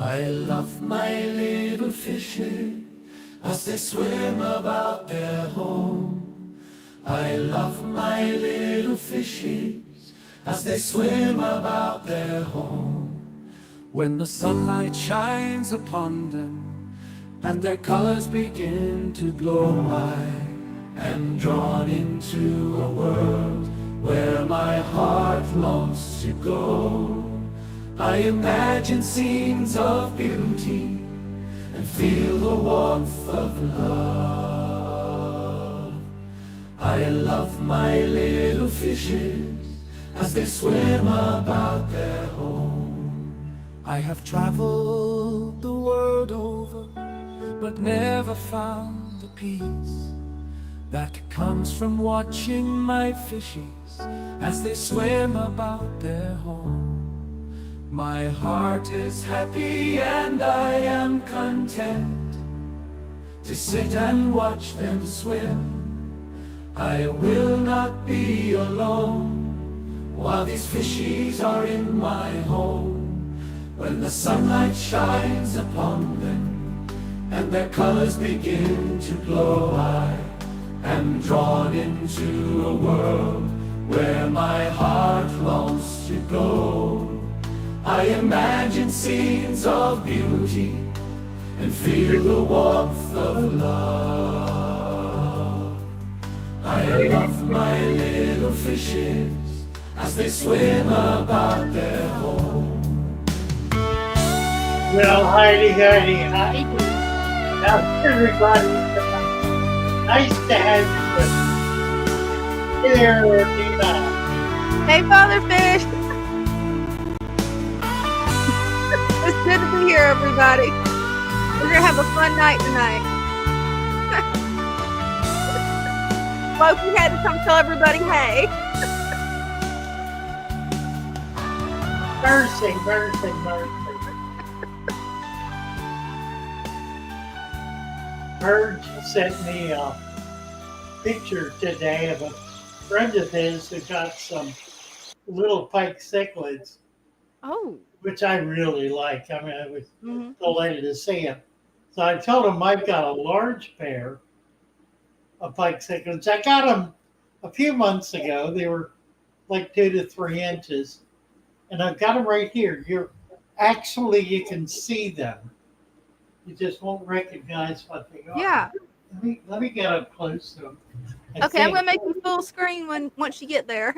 I love my little fishes as they swim about their home. I love my little fishes as they swim about their home. When the sunlight shines upon them and their colors begin to glow, I am drawn into a world where my heart longs to go. I imagine scenes of beauty and feel the warmth of love. I love my little fishes as they swim about their home. I have traveled the world over, but never found the peace that comes from watching my fishies as they swim about their home. My heart is happy and I am content to sit and watch them swim. I will not be alone while these fishies are in my home. When the sunlight shines upon them and their colors begin to glow, I am drawn into a world where my heart longs to go. I imagine scenes of beauty and feel the warmth of love. I love my little fishes as they swim about their home. Well, Heidi, Heidi, Heidi. Now, everybody, nice to have you with us. Here, Dina. Hey, Father Fish. It's good to be here, everybody. We're going to have a fun night tonight. Loki had to come tell everybody hey. Mercy, mercy, mercy. Merge sent me a picture today of a friend of his who got some little pike cichlids, Oh. which I really like. I mean, I was delighted to see him. So I told him I've got a large pair of pike cichlids. I got them a few months ago. They were like 2 to 3 inches. And I've got them right here. You can see them. You just won't recognize what they are. Yeah. Let me get up close to them. Okay, I'm gonna make you full screen once you get there.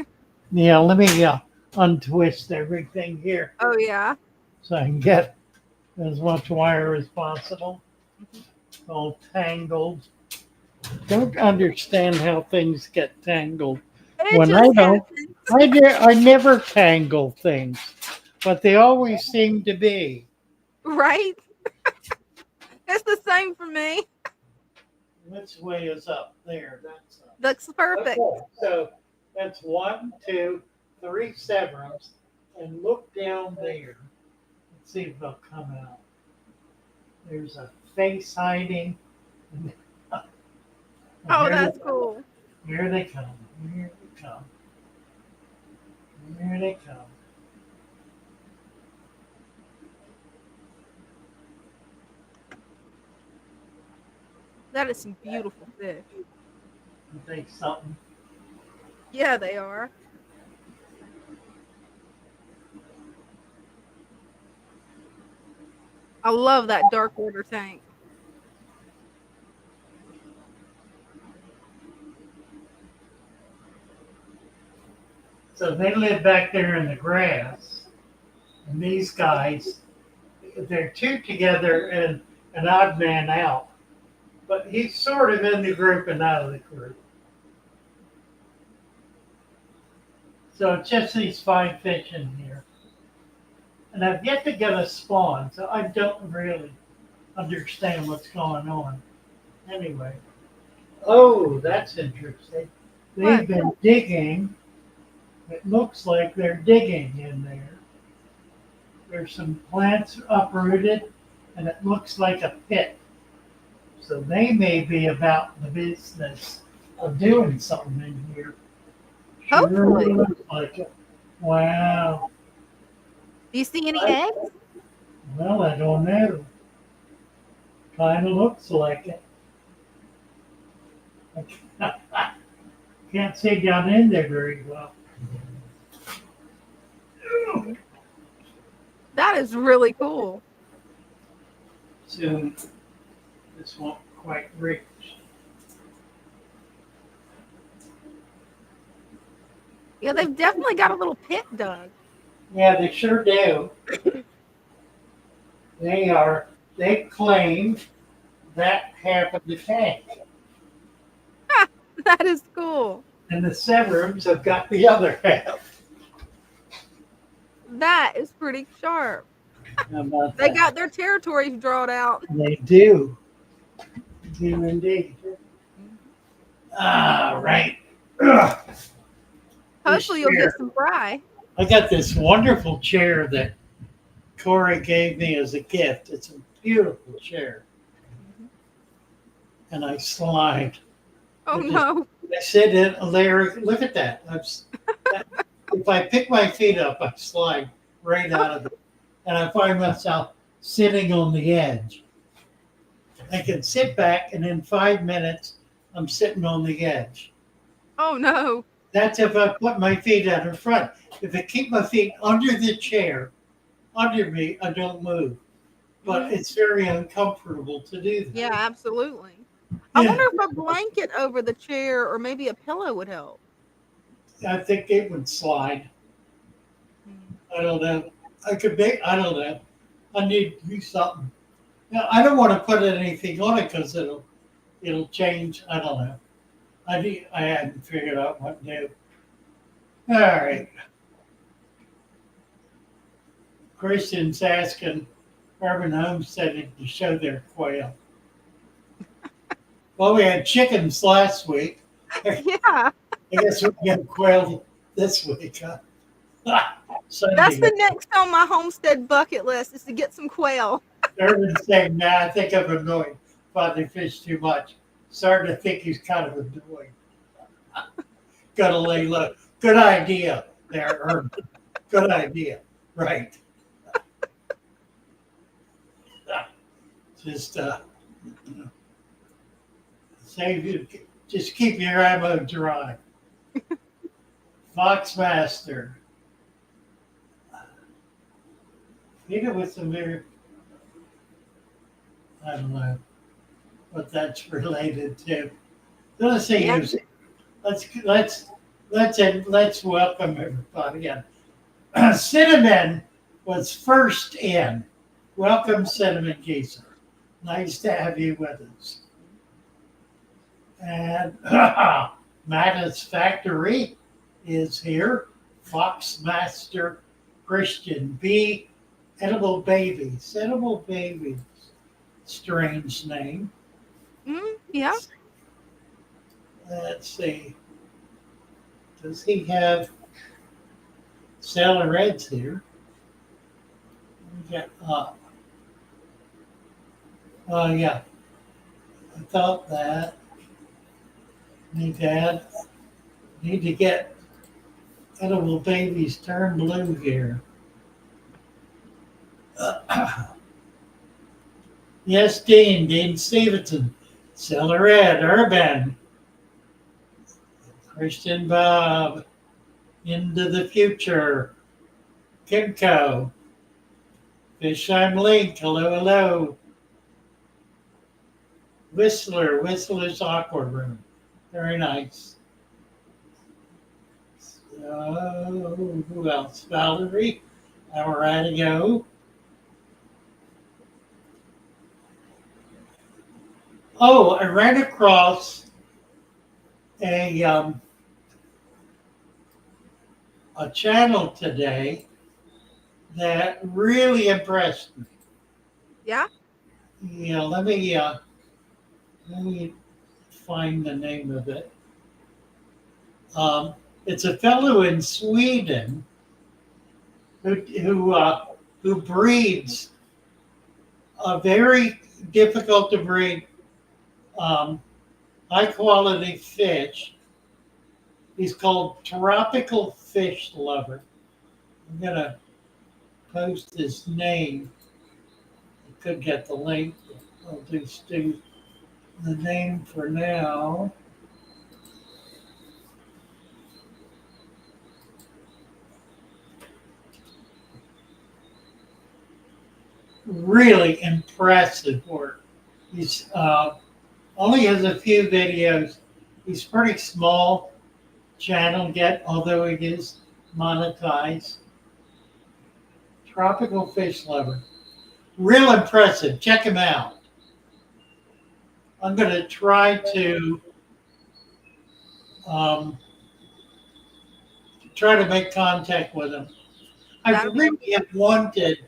Yeah, let me untwist everything here Oh yeah. so I can get as much wire as possible. All tangled. Don't understand how things get tangled. It When just I never tangle things, but they always seem to be. right? It's the same for me. Which way is up? There, that's up. Looks perfect. Okay, so that's 1, 2, 3 severums, and look down there. Let's see if they'll come out. There's a face hiding. Oh, that's cool. Here they come. Here they come. Here they come. That is some beautiful fish. You think something? Yeah, they are. I love that dark water tank. So they live back there in the grass, and these guys, they're 2 together and an odd man out. But he's sort of in the group and out of the group. So it's just these 5 fish in here. And I've yet to get a spawn, so I don't really understand what's going on. Anyway. Oh, that's interesting. They've been digging. It looks like they're digging in there. There's some plants uprooted, and it looks like a pit. So they may be about the business of doing something in here. Hopefully. Sure looks like it. Wow. Do you see any eggs? Well, I don't know. Kind of looks like it. I can't see down in there very well. That is really cool. Soon, this won't quite reach. Yeah, they've definitely got a little pit dug. Yeah, they sure do. They claim that half of the tank. That is cool. And the suburbs have got the other half. That is pretty sharp. How about They that? got their territories drawn out. They do. Do indeed. Ah, right. Ugh. This Hopefully, you'll get chair. some fry. I got this wonderful chair that Corey gave me as a gift. It's a beautiful chair. And I slide. Oh I just- no. I sit in Larry, look at that. If I pick my feet up, I slide right out of it. And I find myself sitting on the edge. I can sit back and in 5 minutes, I'm sitting on the edge. Oh no. That's if I put my feet out in front. If I keep my feet under the chair, under me, I don't move. But it's very uncomfortable to do that. Yeah, absolutely. I wonder if a blanket over the chair or maybe a pillow would help. I think it would slide. I don't know. I don't know. I need to do something. Now, I don't want to put anything on it because it'll change. I don't know. I hadn't figured out what to do. All right. Christian's asking Urban Homesteading to show their quail. Well, we had chickens last week. Yeah. I guess we'll get quail this week. Huh? Sunday. That's the next on my homestead bucket list is to get some quail. Urban's saying, nah, I think I've annoyed Father Fish too much. Starting to think he's kind of annoying. Gotta lay low. Good idea there, Urban. Good idea. Right. Just save you. Just keep your ammo dry. Foxmaster. Hit it with some very, I don't know what that's related to. Let's see Yeah. who's. Let's welcome everybody in. Cinnamon was first in. Welcome, Cinnamon Geezer. Nice to have you with us. And Matta's Factory is here. Foxmaster Christian B. Edible Babies. Edible Babies. Strange name. Yeah. Let's see. Does he have Sailor Reds here? We got, oh, yeah. I thought that. Need to get Edible Babies turn blue here. Yes, Dean Stevenson, Sailor Red, Urban, Christian Bob, Into the Future, Kimco, Fish I'm Link, hello. Whistler's Aquarium, very nice. So, who else? Valerie, Amarango. Oh, I ran across a channel today that really impressed me. Yeah. Yeah, let me find the name of it. It's a fellow in Sweden who breeds a very difficult to breed high quality fish. He's called Tropical Fish Lover. I'm gonna post his name could get the link. I'll just do the name for now. Really impressive work. He's only has a few videos. He's pretty small channel yet, although it is monetized. Tropical fish lover. Real impressive. Check him out. I'm going to try to make contact with him. I really have wanted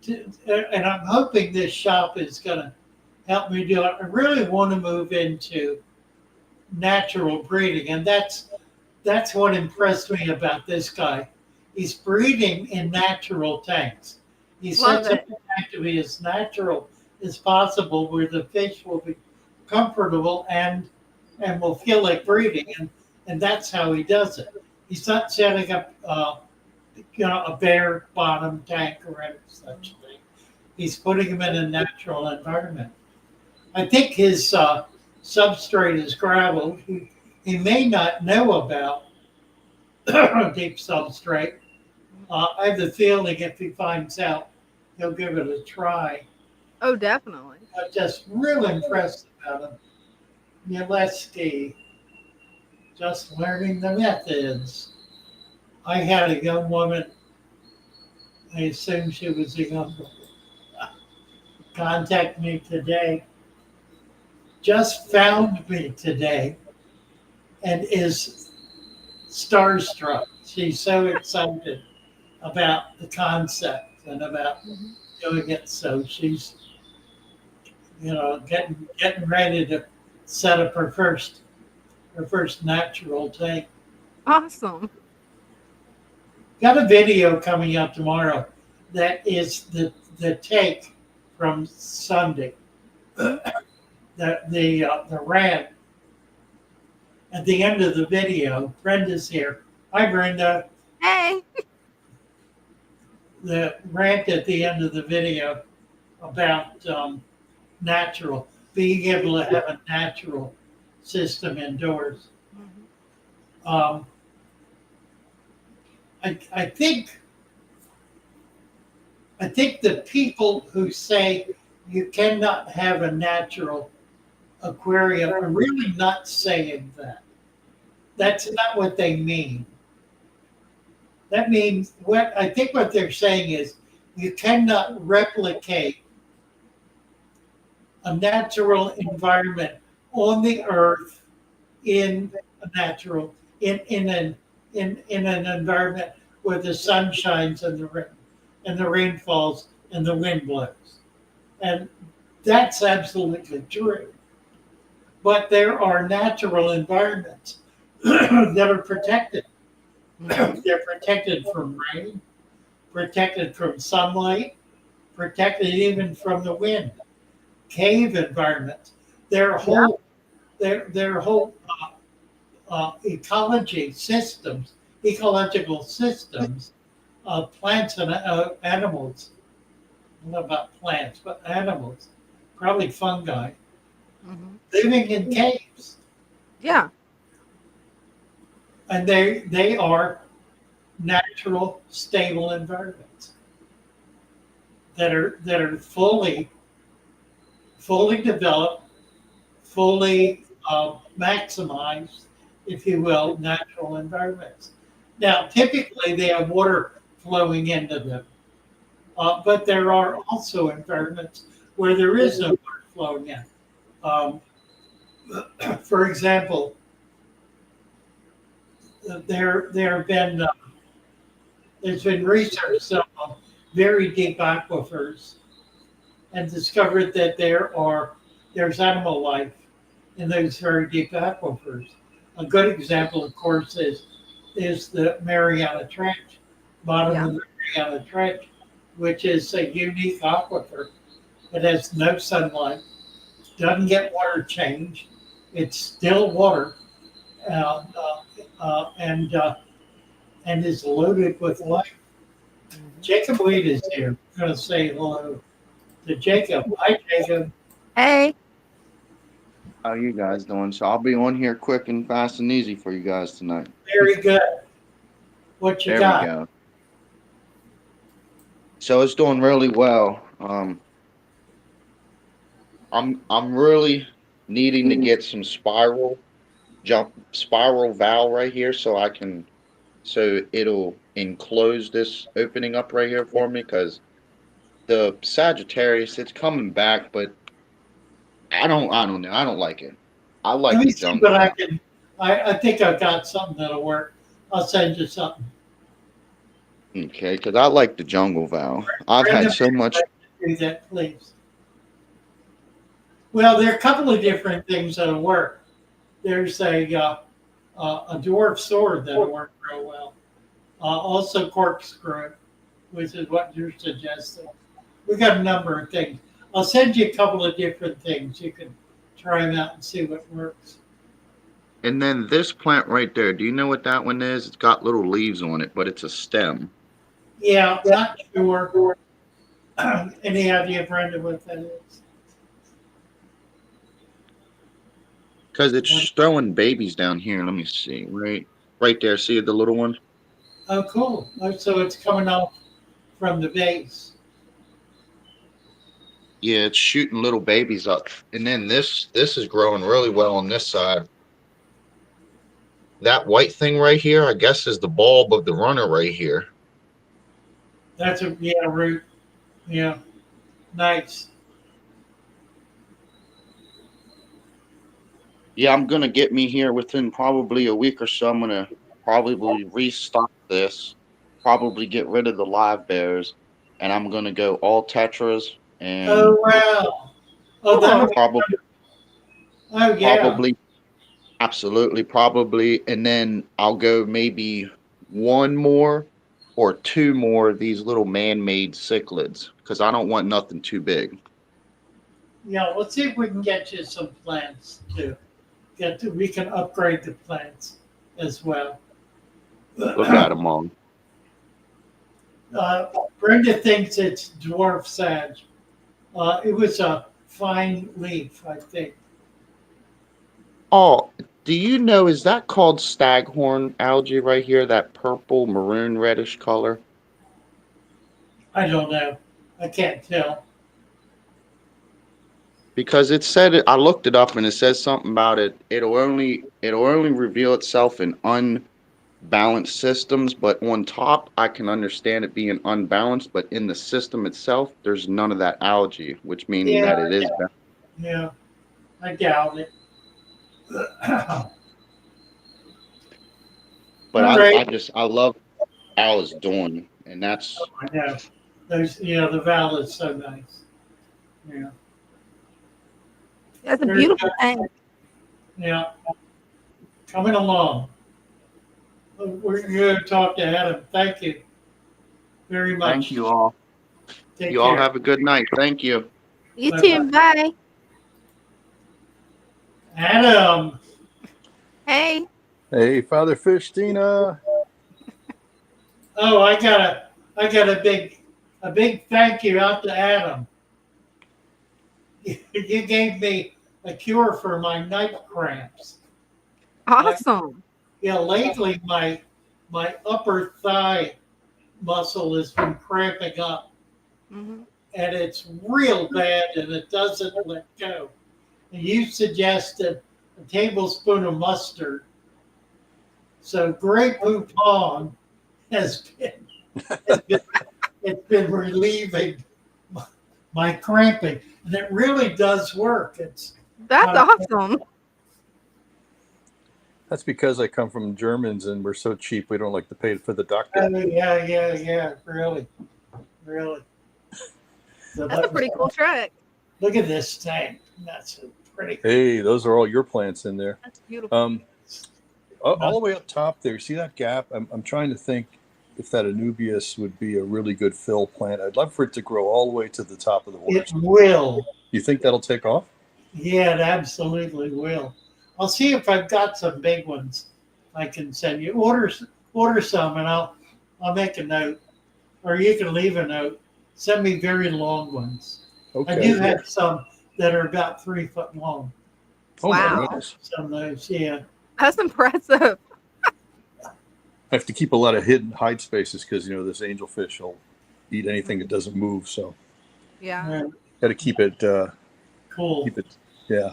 to, and I'm hoping this shop is going to help me do it. I really want to move into natural breeding, and that's what impressed me about this guy. He's breeding in natural tanks. He sets up the tank to be as natural as possible, where the fish will be comfortable and will feel like breeding, and that's how he does it. He's not setting up a bare bottom tank or any such thing. He's putting them in a natural environment. I think his substrate is gravel. He may not know about deep substrate. I have the feeling if he finds out, he'll give it a try. Oh, definitely. I'm just real impressed about him. Yaleski, just learning the methods. I had a young woman, I assume she was a young woman, contact me today, just found me today, and is starstruck. She's so excited about the concept and about doing it. So she's, getting ready to set up her first natural tank. Awesome. Got a video coming out tomorrow that is the take from Sunday. The rant at the end of the video. Brenda's here. Hi, Brenda. Hey. The rant at the end of the video about being able to have a natural system indoors. I think the people who say you cannot have a natural aquarium are really not saying that. That's not what they mean. That means what they're saying is you cannot replicate a natural environment on the earth in an environment where the sun shines and the rain falls and the wind blows. And that's absolutely true. But there are natural environments that are protected. They're protected from rain, protected from sunlight, protected even from the wind. Cave environments. Their whole ecological systems of plants and animals. Not about plants, but animals, probably fungi, living in caves. Yeah. And they are natural, stable environments that are fully developed, fully maximized, if you will, natural environments. Now, typically they have water flowing into them, but there are also environments where there is no water flowing in. For example, there's been research on very deep aquifers and discovered that there's animal life in those very deep aquifers. A good example, of course, is the Mariana Trench, bottom of the Mariana Trench, which is a unique aquifer. It has no sunlight, doesn't get water change. It's still water, and is loaded with life. Jacob Wade is here. I'm going to say hello. to Jacob. Hi, Jacob. Hey, How you guys doing? So I'll be on here quick and fast and easy for you guys tonight. Very good. What you There we got? go. So it's doing really well. I'm really needing to get some spiral valve right here so it'll enclose this opening up right here for me because the Sagittarius it's coming back, but I don't know. I don't like it. I Let like me the see what jungle I valve. can. I think I've got something that'll work. I'll send you something. Okay, because I like the jungle valve. I've Brenda, had so much. do that, please. Well, there are a couple of different things that'll work. There's a dwarf sword that'll work real well. Also corkscrew, which is what you're suggesting. We got a number of things. I'll send you a couple of different things. You can try them out and see what works. And then this plant right there, do you know what that one is? It's got little leaves on it, but it's a stem. Yeah, not sure. Any idea, Brenda, what that is? Because it's throwing babies down here. Let me see. Right there. See the little one? Oh, cool. Oh, so it's coming off from the base. Yeah, it's shooting little babies up. And then this is growing really well on this side. That white thing right here, I guess, is the bulb of the runner right here. That's a root. Yeah, nice. Yeah, I'm gonna get me here within probably a week or so. I'm gonna probably restock this, probably get rid of the live bears, and I'm gonna go all tetras Oh and wow. Oh, that'll cool. be. probably Oh yeah. probably absolutely probably, and then I'll go maybe one more or two more of these little man-made cichlids because I don't want nothing too big. Yeah. Let's see if we can get you some plants too. We can upgrade the plants as well. Look at them all. Brenda thinks it's dwarf sag. It was a fine leaf, I think. Oh, do you know, is that called staghorn algae right here? That purple, maroon, reddish color? I don't know. I can't tell. Because it said I looked it up and it says something about it. It'll only reveal itself in unbalanced systems, but on top I can understand it being unbalanced, but in the system itself, there's none of that algae, which meaning Yeah, that it is balanced. yeah. I doubt it. But All right. I love how it's doing, and that's I know. The valley is so nice. Yeah. That's a Very beautiful good. thing. Yeah. Coming along. We're going to talk to Adam. Thank you very much. thank you all. Take You all care. have a good night. Thank you. You Bye-bye. too. Bye. Adam. Hey. Hey, Father Fish, Dina. Oh, I got a big thank you out to Adam. You gave me a cure for my night cramps. Awesome. Yeah, lately my upper thigh muscle has been cramping up, Hmm. and it's real bad, and it doesn't let go. And you suggested a tablespoon of mustard. So Grey Poupon has been relieving my cramping, and it really does work. It's That's awesome. That's because I come from Germans and we're so cheap we don't like to pay for the doctor. yeah, really. So That's a pretty cool truck. Look at this tank. That's pretty. Hey, those are all your plants in there. That's beautiful. All the way up top there, see that gap? I'm trying to think if that Anubias would be a really good fill plant. I'd love for it to grow all the way to the top of the It water. will. You think that'll take off? Yeah, it absolutely will. I'll see if I've got some big ones I can send you. Order some, and I'll make a note, or you can leave a note. Send me very long ones. I Okay. do have some that are about 3 foot long. Oh my Wow. goodness. Some of those, yeah. That's impressive. I have to keep a lot of hide spaces because this angelfish will eat anything that doesn't move. So Yeah. Yeah, got to keep it. cool. Yeah.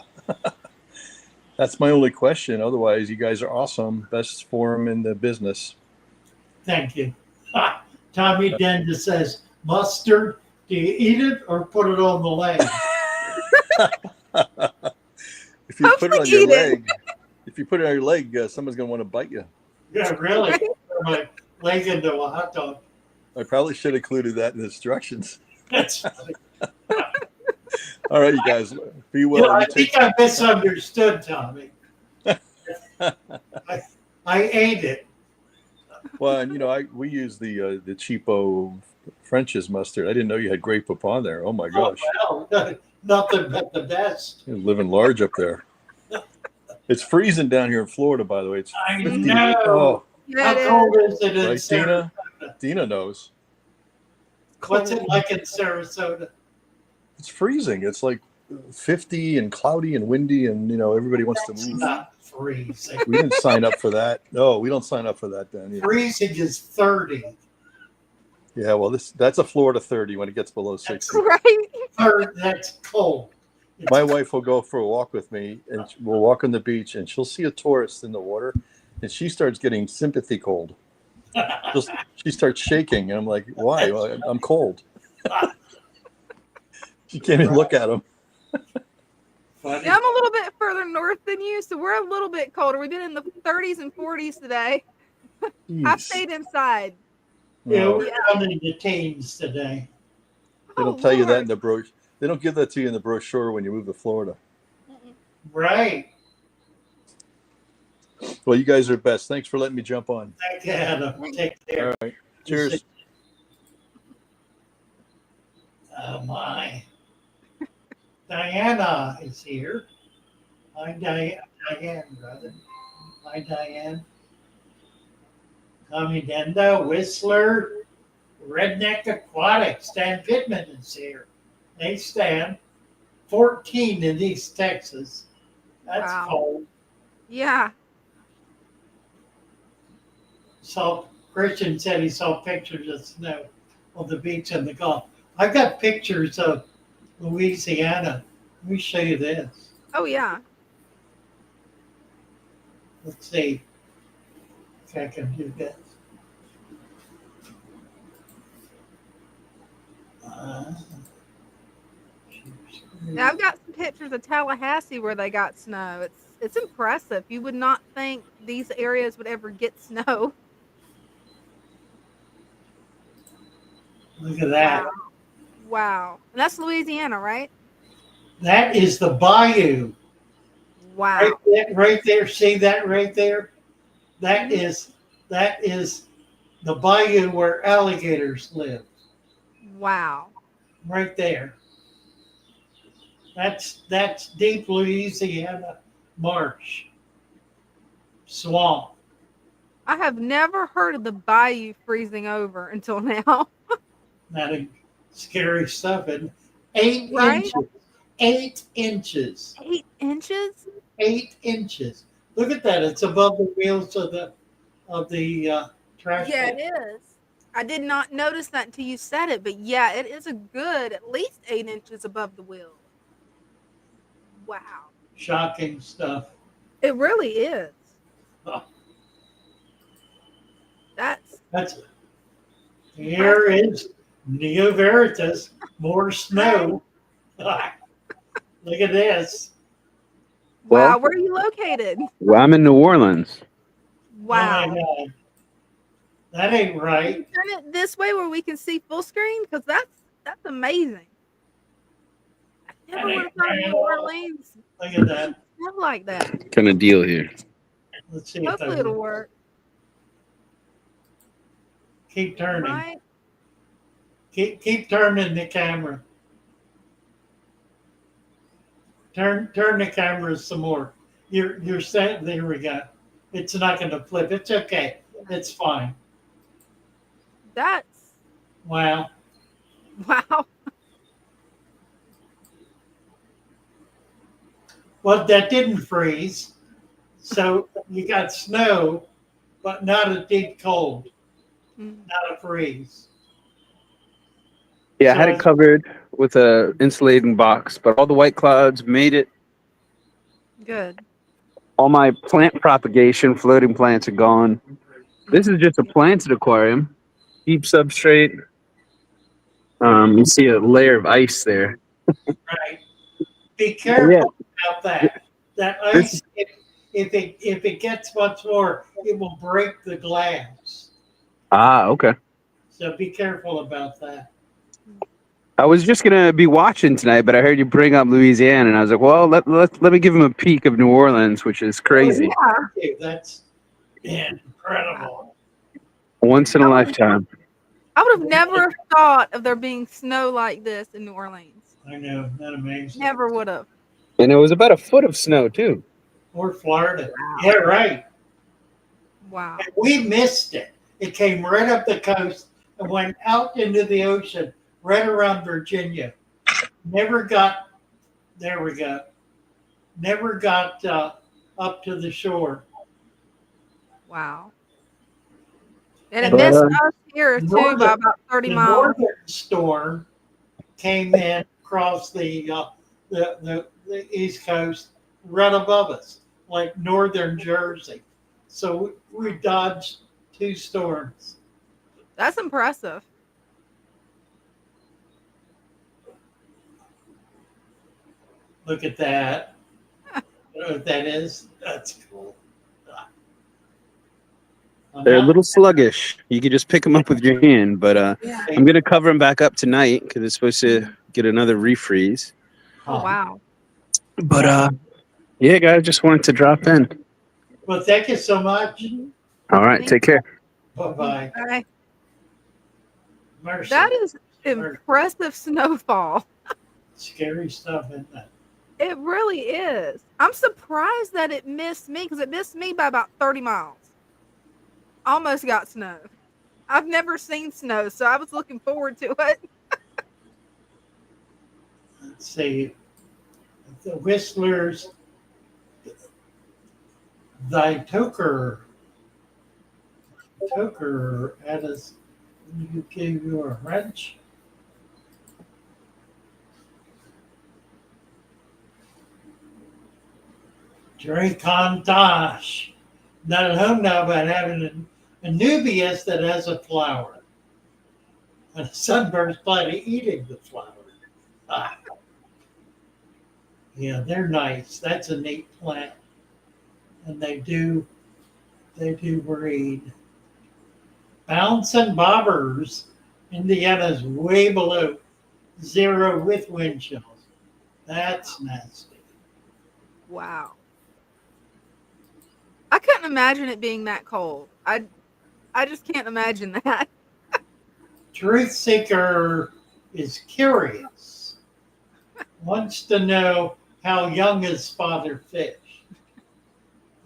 That's my only question. Otherwise, you guys are awesome. Best forum in the business. Thank you. Tommy Denda says, mustard, do you eat it or put it on the leg? If you put it Hopefully on your eat it. leg, someone's gonna want to bite you. Yeah, really. Put my leg into a hot dog. I probably should have included that in the instructions. That's funny. All right, you guys, be You well. know, I You think take. I misunderstood, Tommy. I ate it. Well, and we use the cheapo French's mustard. I didn't know you had Grey Poupon there. Oh my gosh, Oh, well, nothing but the best. you're living large up there. It's freezing down here in Florida, by the way. It's I 50. know. Oh, Yeah, How it is. cold is it in right, Sarasota? Dina knows. What's it like in Sarasota? It's freezing. It's like 50 and cloudy and windy, and everybody wants to It's move. not freezing. We didn't sign up for that. No, we don't sign up for that down here. Freezing is 30. Yeah, well, that's a Florida 30 when it gets below 60. Right. That's cold. It's My wife will go for a walk with me, and we'll walk on the beach, and she'll see a tourist in the water, and she starts getting sympathy cold. She starts shaking, and I'm like, why? Well, I'm cold. She can't even look at him. funny. Yeah, I'm a little bit further north than you, so we're a little bit colder. We've been in the 30s and 40s today. I've Jeez. stayed inside. Yeah, No, we're down in the teens today. they don't tell you that in the brochure. They don't give that to you in the brochure when you move to Florida. Right. Well, you guys are best. Thanks for letting me jump on. Thank you, Adam. Take care. All right. Cheers. Oh, my. Diana is here. Hi, Diane, brother. Hi, Diane. Tommy Denda, Whistler, Redneck Aquatics. Stan Pittman is here. Hey, Stan. 14 in East Texas. That's Wow. cold. Yeah. So Christian said he saw pictures of snow on the beach and the Gulf. I've got pictures of Louisiana. Let me show you this. Oh, yeah. Let's see if I can do this. Now, I've got some pictures of Tallahassee where they got snow. It's impressive. You would not think these areas would ever get snow. Look at that. Wow. And that's Louisiana, right? That is the bayou. Wow. Right there. See that right there? That is the bayou where alligators live. Wow. Right there. That's deep Louisiana marsh. Swamp. I have never heard of the bayou freezing over until now. Not a scary stuff. And 8 Right? inches. 8 inches. 8 inches? 8 inches. Look at that. It's above the wheels of the trash. Yeah, can. it is. I did not notice that until you said it, but yeah, it is a good at least 8 inches above the wheel. Wow. Shocking stuff. It really is. Oh. That's Here is Neo Veritas. More snow. Look at this. wow. Well- Where are you located? Well, I'm in New Orleans. Wow. Oh my God. That ain't right. Turn it this way where we can see full screen because that's amazing. I never That would have ain't thought right New at all. Orleans Look at that. smelled like that. Kind of deal here. Let's see if Hopefully that it'll work. Keep turning. Right? Keep turning the camera. Turn the camera some more. You're set. There we go. It's not going to flip. It's okay. It's fine. That's Wow. wow. Well, that didn't freeze. So you got snow, but not a deep cold, Mm, not a freeze. Yeah, I So had it it's covered with a insulating box, but all the white clouds made it. good. All my plant propagation, floating plants are gone. This is just a Yeah. planted aquarium. Deep substrate. You see a layer of ice there. right. Be But yeah, careful about that. That this. ice, if it gets much more, it will break the glass. Ah, okay. So be careful about that. I was just gonna be watching tonight, but I heard you bring up Louisiana, and I was like, well, let me give him a peek of New Orleans, which is Oh crazy. yeah, that's Wow. incredible. Once in a lifetime. I would have never thought of there being snow like this in New Orleans. I know, isn't that amazing? Never would have. And it was about a foot of snow too. Or Florida. Yeah, Wow. right. Wow. And we missed it. It came right up the coast and went out into the ocean, right around Virginia. Never got, there we go, never got up to the shore. Wow. And it And But missed us here the too by northern, about 30 the miles. northern storm came in across the east coast right above us, like northern Jersey. So we dodged two storms. That's impressive. Look at that. You know what that is? That's cool. I'm they're a not little sluggish. You could just pick them up with your hand. But Yeah. I'm gonna cover them back up tonight because it's supposed to get another refreeze. Oh, wow. But yeah, guys, just wanted to drop in. Well, thank you so much. Mhm. All right, Thank take care. Bye bye. Okay. Mercy. That is Mercy. impressive snowfall. Scary stuff, isn't it? It really is. I'm surprised that it missed me because it missed me by about 30 miles. Almost got snow. I've never seen snow, so I was looking forward to it. Let's see. The Whistlers, thy toker at us, you gave you a wrench. Drink on Dosh. Not at home now, but having a nubius that has a flower. And a sunbird's planning eating the flower. Ah, yeah, they're nice. That's a neat plant. And they do breed. Bouncing bobbers. Indiana's way below zero with wind chills. That's nasty. Wow. I couldn't imagine it being that cold. I just can't imagine that. Truth seeker is curious. Wants to know how young is Father Fish.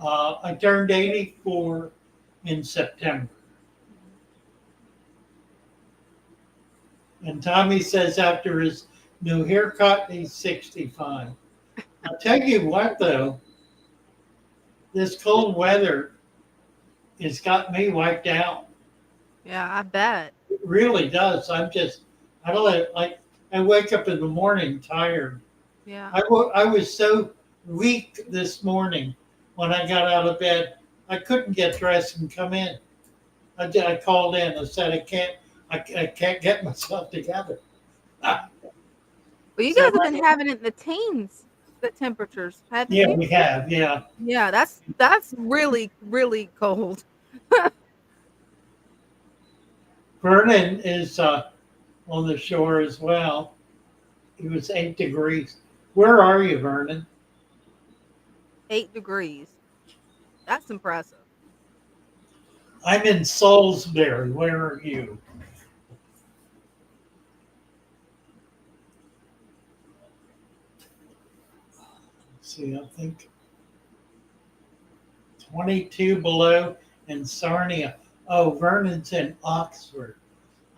I turned 84 in September. And Tommy says after his new haircut, he's 65. I'll tell you what, though, this cold weather has got me wiped out. Yeah, I bet. It really does. I don't like, I wake up in the morning tired. Yeah. I was so weak this morning when I got out of bed. I couldn't get dressed and come in. I called in. I said I can't get myself together. Well, you So guys have been having it in the teens, the temperatures, haven't yeah, you? we have. Yeah, Yeah, that's really, really cold. Vernon is on the shore as well. It was 8 degrees. Where are you, Vernon? 8 degrees. That's impressive. I'm in Salisbury. Where are you? Let's see, I think 22 below in Sarnia. Oh, Vernon's in Oxford.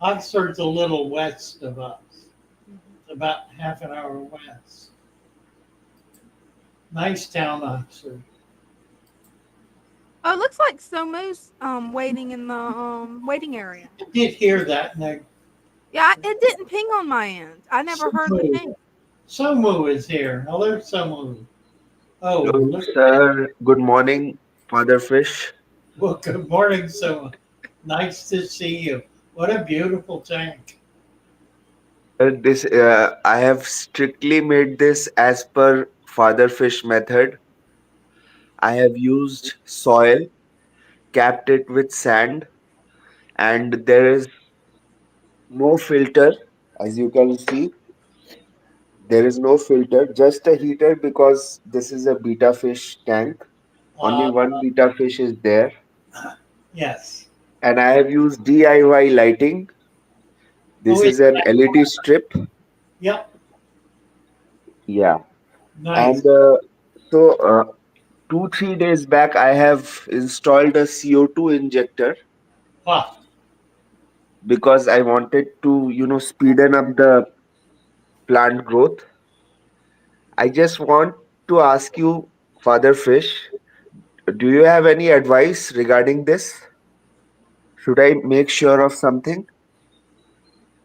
Oxford's a little west of us, Mhm. about half an hour west. Nice town, Oxford. Oh, it looks like Somu's waiting in the waiting area. I did hear that. And Yeah, it didn't ping on my end. I never heard the Somu, ping. Somu is here. Hello, Somu. Oh, Hello, look. sir. Good morning, Father Fish. Well, good morning, Somu. Nice to see you. What a beautiful tank. This I have strictly made this as per Father Fish method. I have used soil, capped it with sand, and there is no filter. As you can see, there is no filter, just a heater because this is a beta fish tank. Only Uh, one beta fish is there, yes. and I have used DIY lighting. Oh, This yeah. is an LED strip. Yep. Yeah, Nice. and so 2 3 days back I have installed a CO2 injector Wow. because I wanted to speeden up the plant growth. I just want to ask you, Father Fish, do you have any advice regarding this? Should I make sure of something?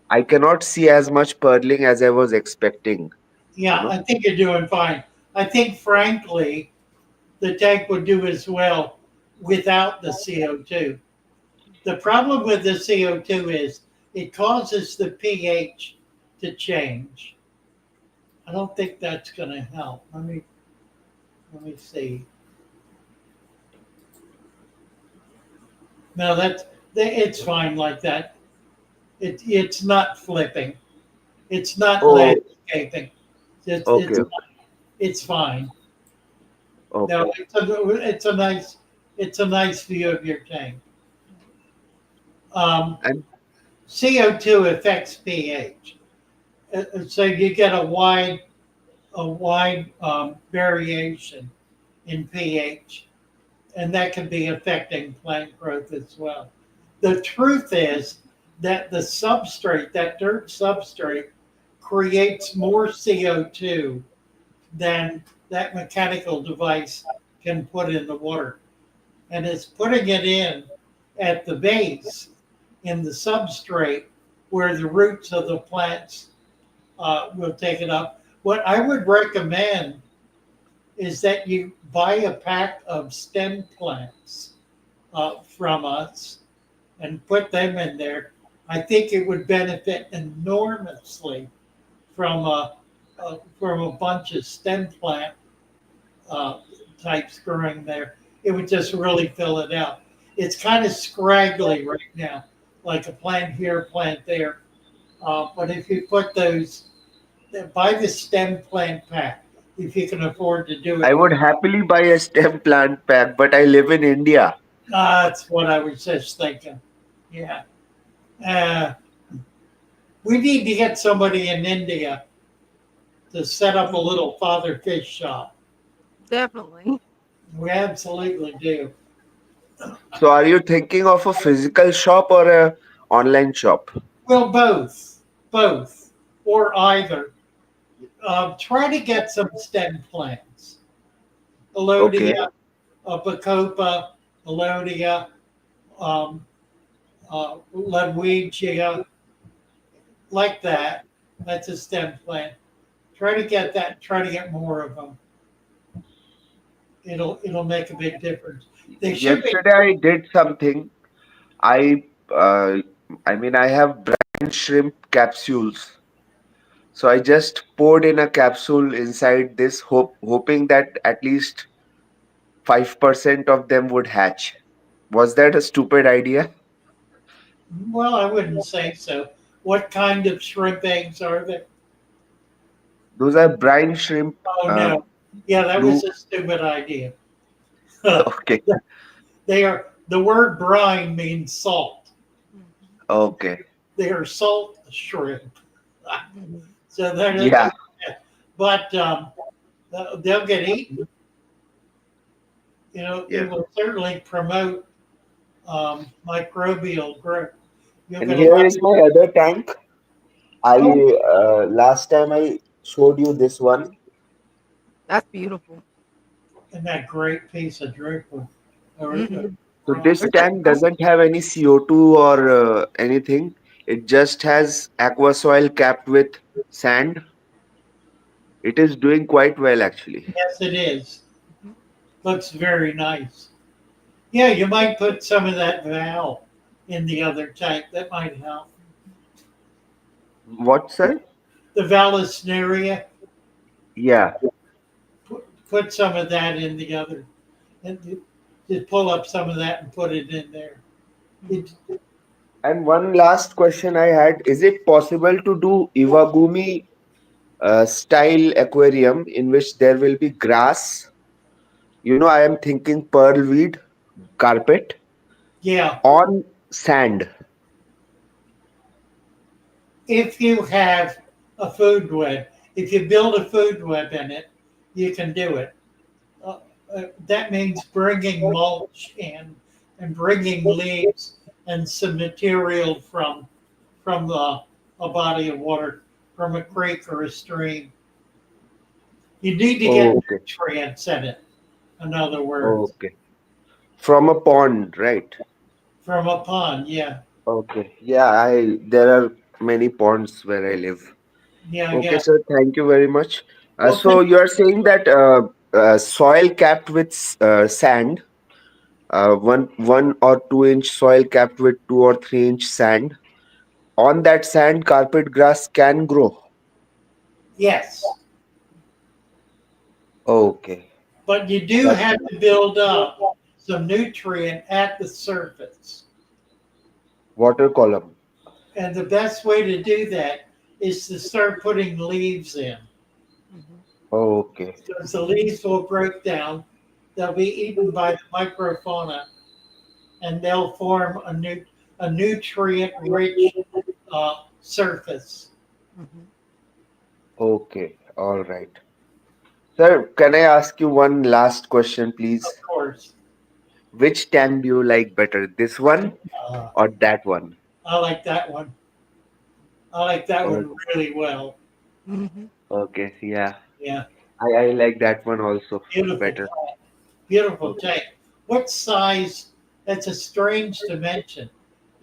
I cannot see as much pearling as I was expecting you Yeah, know I think you're doing fine. I think, frankly, the tank would do as well without the CO2. The problem with the CO2 is it causes the pH to change. I don't think that's going to help. Let me see. No, it's fine like that. It's not flipping. It's not Oh, landscaping. It's okay, it's it's fine. No, okay. it's a nice view of your tank. Um, And CO2 affects pH, so you get a wide variation in pH, and that can be affecting plant growth as well. The truth is that that dirt substrate, creates more CO2 than that mechanical device can put in the water. And it's putting it in at the base in the substrate where the roots of the plants will take it up. What I would recommend is that you buy a pack of stem plants from us and put them in there. I think it would benefit enormously from a bunch of stem plant uh, types growing there. It would just really fill it out. It's kind of scraggly right now, like a plant here, plant there. But if you put those, buy the stem plant pack if you can afford to do I it. would happily buy a stem plant pack, but I live in India. That's what I was just thinking. Yeah. Uh, we need to get somebody in India to set up a little Father Fish shop. Definitely. We absolutely do. So are you thinking of a physical shop or a online shop? Well, both, or either. Try to get some stem plants. Okay. Elodia, Bacopa, Elodia, um, Ludwigia, like that. That's a stem plant. Try to get that. Try to get more of them. It'll make a big difference. They should be. Yesterday I did something. I uh, I mean I have brine shrimp capsules. So I just poured in a capsule inside this hoping that at least 5% of them would hatch. Was that a stupid idea? Well, I wouldn't say so. What kind of shrimp eggs are they? Those are brine shrimp Oh no. Yeah, that blue. was a stupid idea. Okay. They are the word brine means salt. Mhm. Okay. They are salt shrimp. Mhm. So they're, Yeah. but they'll get eaten. It Yeah. will certainly promote microbial growth. You'll And get a here lot. is my other tank. I Oh, last time I showed you this one. That's beautiful. and that great piece of driftwood. Or, Hmm. So rock. this tank doesn't have any CO2 or anything. It just has aqua soil capped with sand. It is doing quite well actually. Yes, it is. Looks very nice. Yeah, you might put some of that valve in the other tank. That might help. What, sir? The Vallisneria, Yeah. put some of that in the other, and just pull up some of that and put it in there. It, And one last question I had, is it possible to do Iwagumi style aquarium in which there will be grass? I am thinking pearl weed carpet yeah, on sand. if you have a food web, if you build a food web in it, you can do it. Uh, that means bringing mulch in and bringing leaves and some material from a body of water, from a creek or a stream. You need to get Okay, nutrients in it. In other words, okay. From a pond, right? from a pond. Yeah, Okay. Yeah, I there are many ponds where I live. yeah, Okay, yeah. sir, thank you very much. Well, So you are saying that soil capped with sand, 1 or 2 inch soil capped with 2 or 3 inch sand. On that sand, carpet grass can grow. yes, Okay, but you do that's have nice. to build up some nutrient at the surface. Water column. And the best way to do that is to start putting leaves in. Hmm. Okay, Because the leaves will break down, they'll be eaten by the microfauna, and they'll form a nutrient rich surface. Hmm. okay, all right. Sir, can I ask you one last question, please? Of course, Which tank do you like better, this one uh, or that one? I like that one. I like that Oh, one really well. Hmm. okay, yeah. Yeah, I like that one also beautiful, better. beautiful Okay. tank. What size? That's a strange dimension.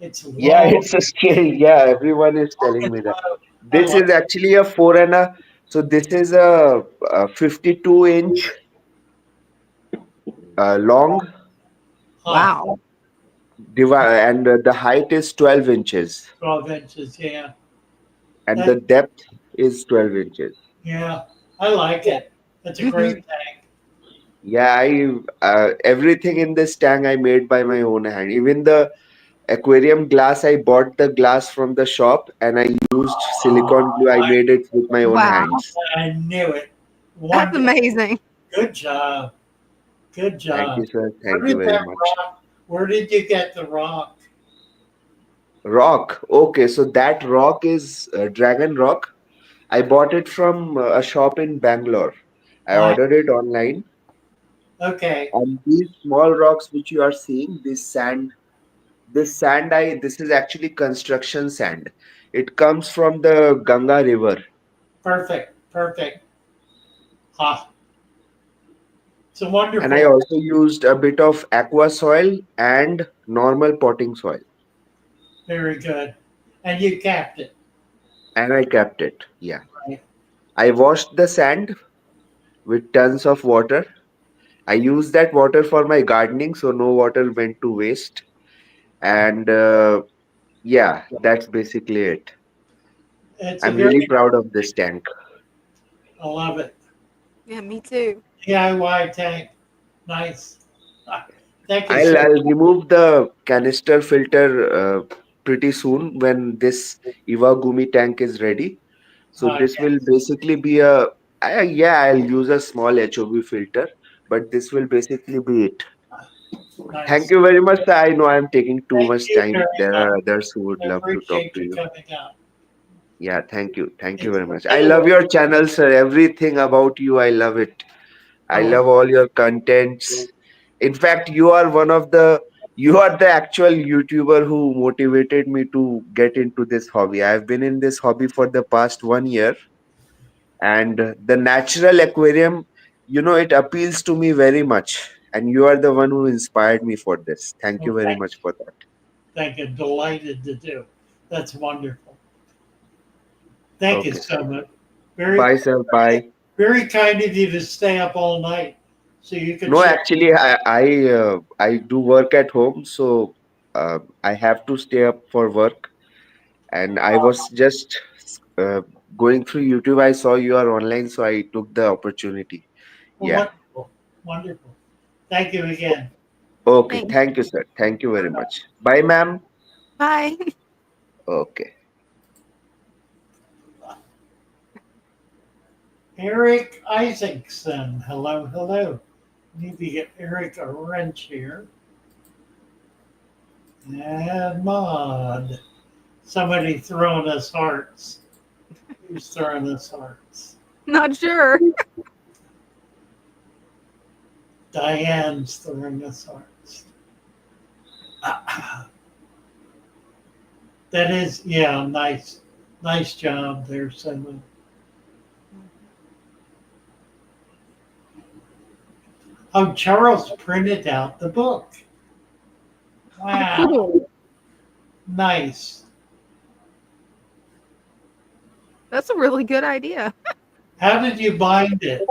It's Yeah, long it's a scale. Yeah, everyone is telling and me that. low. I This like. is actually a four and a, so this is a 52-inch long, Huh? Wow. and the height is 12 inches, 12 inches. Yeah. and That. the depth is 12 inches. Yeah. I like it. That's a Hmm. great tank. Yeah, everything in this tank I made by my own hand. Even the aquarium glass, I bought the glass from the shop and I used silicone glue. I I, made it with my own Wow. hands. I knew it. That's Wonderful. amazing. Good job. Good Thank you, job. sir. Where Thank you did very that much. rock? Where did you get the rock? Rock. Okay, so that rock is Dragon Rock. I bought it from a shop in Bangalore. I I. ordered it online. Okay. And these small rocks which you are seeing, this is actually construction sand. It comes from the Ganga River. Perfect. Perfect. Ah, it's a And I wonderful. also used a bit of aqua soil and normal potting soil. Very good. And you capped it. And I kept it. Yeah. Right. I washed the sand with tons of water. I used that water for my gardening, so no water went to waste. And yeah, that's basically it. It's a I'm very. really proud of this tank. I love it. Yeah, me too. DIY tank. Nice. Ah, thank you, I'll sir. I'll remove the canister filter pretty soon when this Iwagumi tank is ready. So this will Yes. basically be yeah, I'll use a small HOV filter, but this will basically be it. Thank Nice. you very much, sir. I know I'm taking too Thank much you time. very There much. are others who would I love to talk appreciate to you you. coming out. Yeah, thank you. Thank you It's very much. I love available. your channel, sir. Everything about you, I love it. I Oh, love all your contents. In fact, you are the actual YouTuber who motivated me to get into this hobby. I've been in this hobby for the past 1 year, and the natural aquarium it appeals to me very much. And you are the one who inspired me for this. Thank you Well, very much for that. thank you. Delighted to do. That's wonderful. Thank you Okay, sir. so much. Very, Bye, sir. Bye. very kind of you to stay up all night so you could No, share. actually, I do work at home, so I have to stay up for work. And I was just uh, going through YouTube. I saw you are online, so I took the opportunity. Well, Yeah. wonderful. Wonderful. Thank you again. Okay. Thanks. Thank you, sir. Thank you very much. Bye, ma'am. Bye. Okay. Eric Isaacson. Hello, hello. Need to get Eric a wrench here. And mod. Somebody throwing us hearts. Who's throwing us hearts? Not sure. Diane's throwing us hearts. That is, yeah, nice. Nice job there, Simon. Oh, Charles printed out the book. Wow, Cool. nice. That's a really good idea. How did you bind it,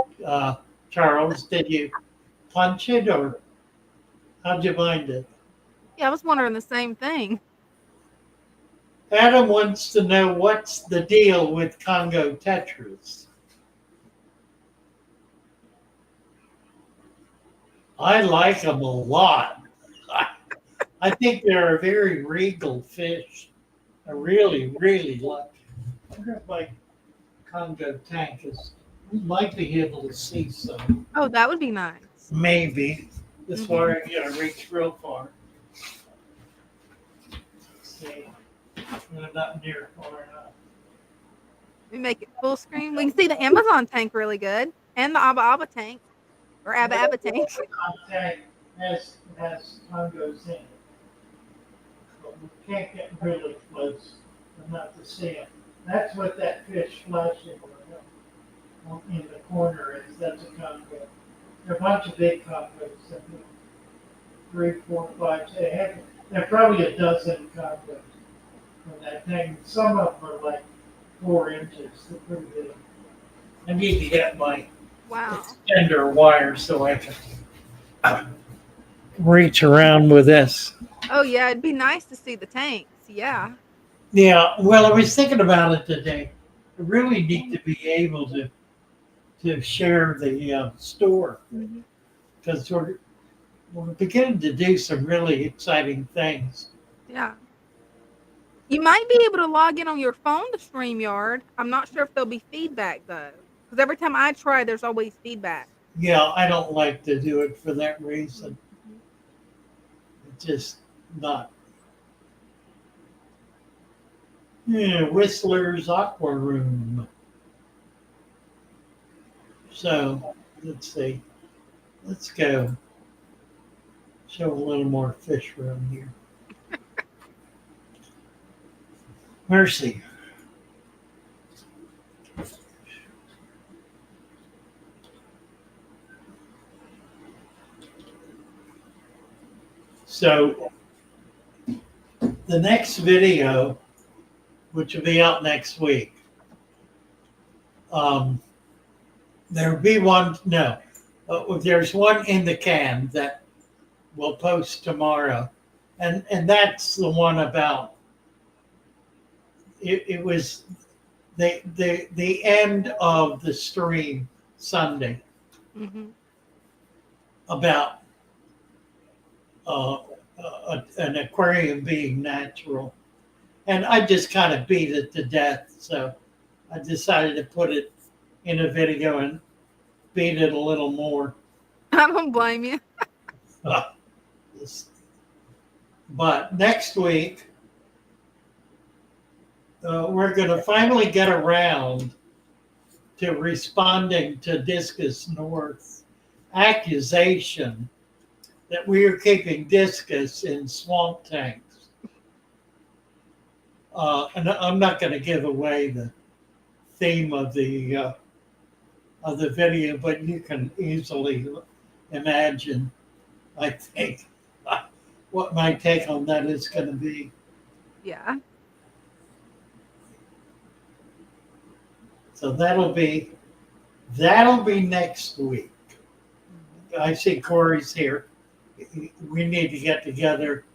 Charles? Did you punch it or how'd you bind it? Yeah, I was wondering the same thing. Adam wants to know what's the deal with Congo Tetras. I like them a lot. I think they're a very regal fish. I really, really like. I wonder if my Congo tank is. We might be able to see some. Oh, that would be nice. Maybe. This Mm-hmm. wire, you gotta reach real far. Let's see. No, not near far enough. We make it full screen. We can see the Amazon tank really good, and the Abba Abba tank, or Abba Abba tank. Tank has Congos in it. But we can't get really close enough to see it. That's what that fish flashing in the corner is. That's a Congo. There are a bunch of big Congos. 3, 4, 5, 6. There are probably a dozen Congos in that thing. Some of them are like 4 inches. They're pretty big. I need to get my Wow. extender wire so I can reach around with this. Oh yeah, it'd be nice to see the tanks. Yeah. Yeah, well, I was thinking about it today. I really need to be able to share the store Mm-hmm. because we're beginning to do some really exciting things. Yeah. You might be able to log in on your phone to StreamYard. I'm not sure if there'll be feedback though, because every time I try, there's always feedback. Yeah, I don't like to do it for that reason. It's just not. Yeah, Whistler's Aquarium. So let's see. Let's go. Show a little more fish room here. Mercy. So the next video, which will be out next week, there'll be one. No, there's one in the can that we'll post tomorrow, and that's the one about. It was the end of the stream Sunday Mm-hmm. about an aquarium being natural. And I just kind of beat it to death. So I decided to put it in a video and beat it a little more. I don't blame you. But next week, we're going to finally get around to responding to Discus North's accusation that we are keeping discus in swamp tanks. And I'm not going to give away the theme of the of the video, but you can easily imagine, I think, what my take on that is going to be. Yeah. So that'll be next week. I see Corey's here. We need to get together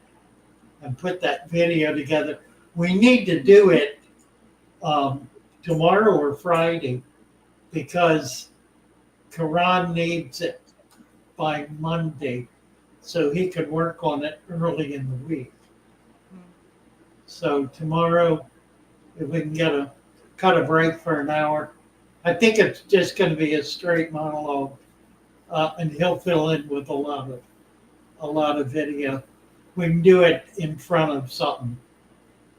and put that video together. We need to do it tomorrow or Friday because Karan needs it by Monday so he could work on it early in the week. So tomorrow, if we can cut a break for an hour, I think it's just going to be a straight monologue, and he'll fill in with a lot of video. We can do it in front of something.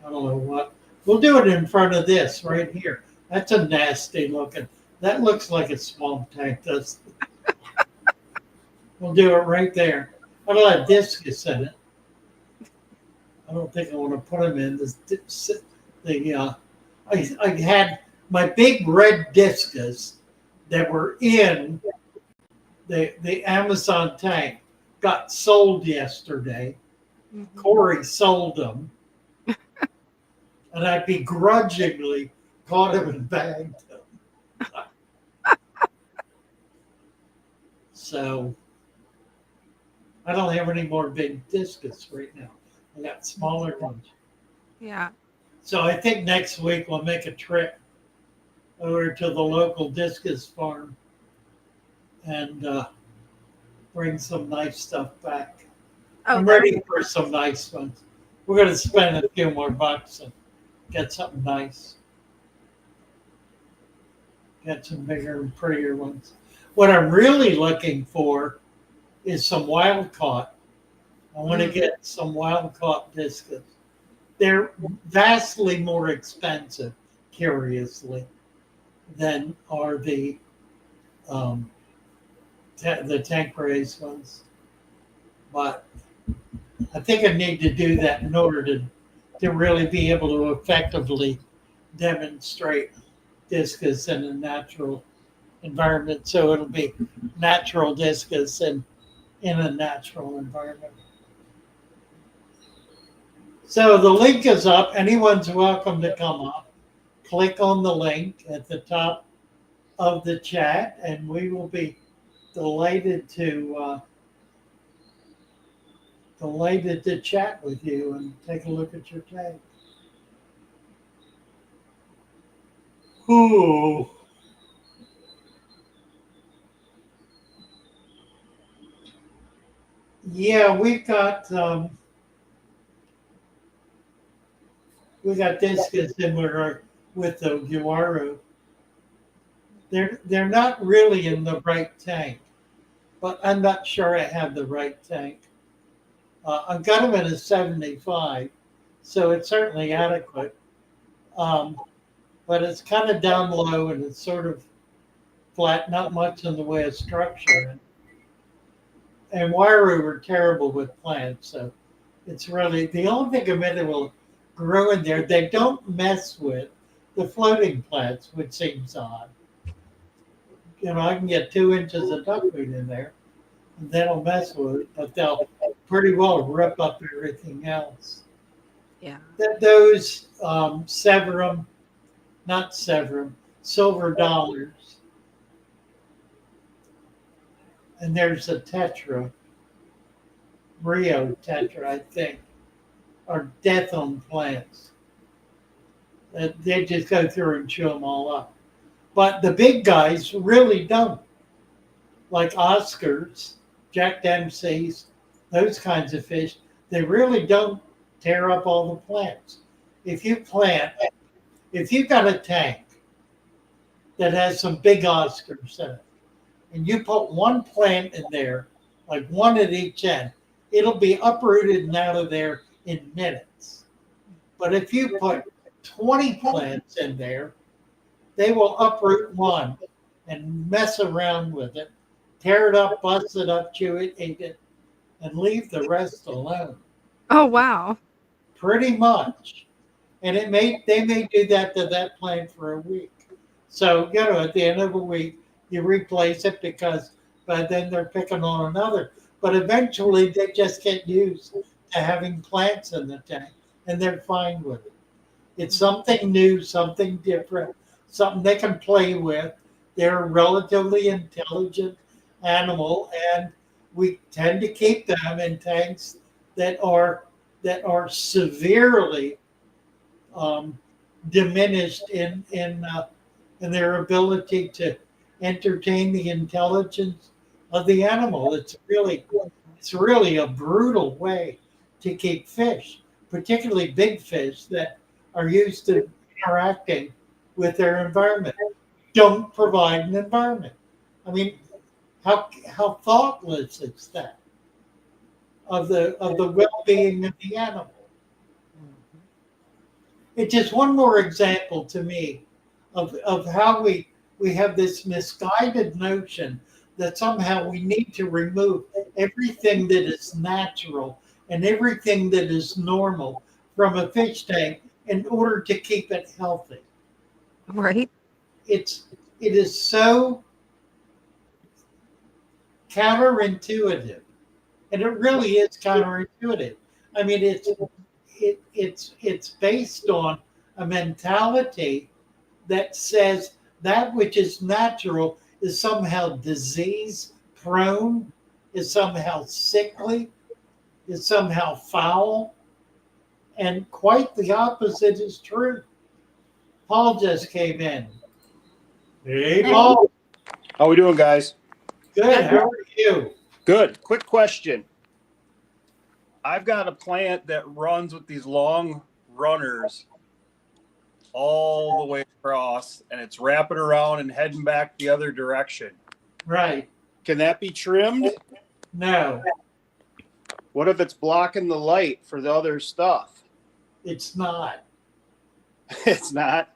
I don't know what. We'll do it in front of this right here. That's a nasty looking. That looks like a swamp tank, does. We'll do it right there. I don't have discus in it. I don't think I want to put them in I had my big red discus that were in the Amazon tank got sold yesterday. Mm-hmm. Corey sold them. And I begrudgingly caught him and bagged him. So I don't have any more big discus right now. I got smaller ones. Yeah. So I think next week we'll make a trip over to the local discus farm and bring some nice stuff back. Oh, I'm ready for some nice ones. We're going to spend a few more bucks and get something nice. Get some bigger and prettier ones. What I'm really looking for is some wild caught. I want to get some wild caught discus. They're vastly more expensive, curiously, than are the tank raised ones. But I think I need to do that in order to really be able to effectively demonstrate discus in a natural environment. So it'll be natural discus in a natural environment. So the link is up. Anyone's welcome to come up. Click on the link at the top of the chat, and we will be delighted to chat with you and take a look at your tag. Ooh. Yeah, we got discus similar with the Uaru. They're not really in the right tank, but I'm not sure I have the right tank. I've got them in a 75, so it's certainly adequate. But it's kind of down low and it's sort of flat, not much in the way of structure. And Wairu were terrible with plants, so it's really the only thing that will grow in there. They don't mess with the floating plants, which seems odd. You know, I can get 2 inches of duckweed in there, and they don't mess with it, but they'll pretty well rip up everything else. Yeah. Those silver dollars. And there's a tetra, Rio tetra, I think, are death on plants. They just go through and chew them all up. But the big guys really don't. Like Oscars, Jack Dempsey's, those kinds of fish, they really don't tear up all the plants. If you've got a tank that has some big Oscars in it, and you put one plant in there, like one at each end, it'll be uprooted and out of there in minutes. But if you put 20 plants in there, they will uproot one and mess around with it, tear it up, bust it up, chew it, eat it, and leave the rest alone. Oh, wow. Pretty much. And they may do that to that plant for a week. So, at the end of a week, you replace it because by then they're picking on another. But eventually they just get used to having plants in the tank and they're fine with it. It's something new, something different, something they can play with. They're a relatively intelligent animal, and we tend to keep them in tanks that are severely um, diminished in their ability to entertain the intelligence of the animal. It's really a brutal way to keep fish, particularly big fish that are used to interacting with their environment. Don't provide an environment. I mean, how thoughtless is that of the well being of the animal? It's just one more example to me of how we have this misguided notion that somehow we need to remove everything that is natural and everything that is normal from a fish tank in order to keep it healthy. Right. It is so counterintuitive, and it really is counterintuitive. I mean, it's based on a mentality that says that which is natural is somehow disease prone, is somehow sickly, is somehow foul, and quite the opposite is true. Paul just came in. Hey, Paul. How we doing, guys? Good. How are you? Good. Quick question. I've got a plant that runs with these long runners all the way across, and it's wrapping around and heading back the other direction. Right. Can that be trimmed? No, What if it's blocking the light for the other stuff? it's not. It's not?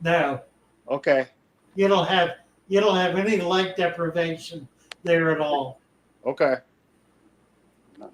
No, Okay. you don't have any light deprivation there at all. Okay.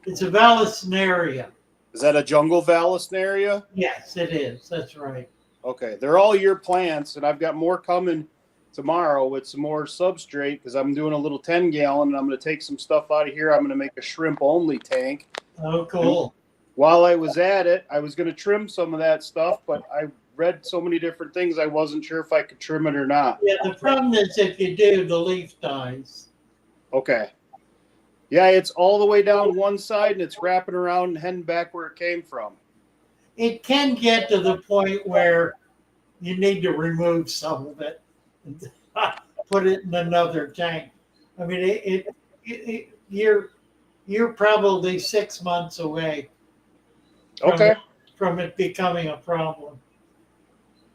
It's a vallisneria. Is that a jungle vallisneria? Yes, it is. That's right. Okay. They're all your plants, and I've got more coming tomorrow with some more substrate because I'm doing a little 10-gallon, and I'm going to take some stuff out of here. I'm going to make a shrimp-only tank. Oh, cool. While I was at it, I was going to trim some of that stuff, but I read so many different things, I wasn't sure if I could trim it or not. Yeah, the problem is if you do, the leaf dies. Okay. Yeah, it's all the way down one side, and it's wrapping around and heading back where it came from. It can get to the point where you need to remove some of it and put it in another tank. I mean, you're probably 6 months away Okay. from it becoming a problem.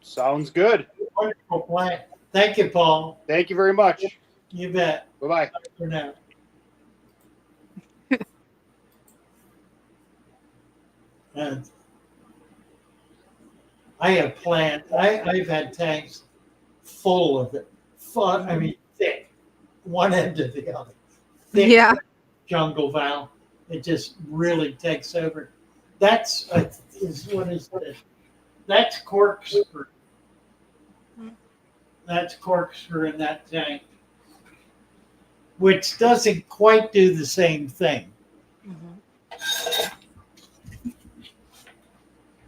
Sounds good. Wonderful plant. Thank you, Paul. Thank you very much. You bet. Bye-bye. For now. And I have planned. I've had tanks full of it. I mean, thick, one end to the other. Thick Yeah. jungle val. It just really takes over. That's what is this? That's corkscrew. That's corkscrew in that tank, which doesn't quite do the same thing.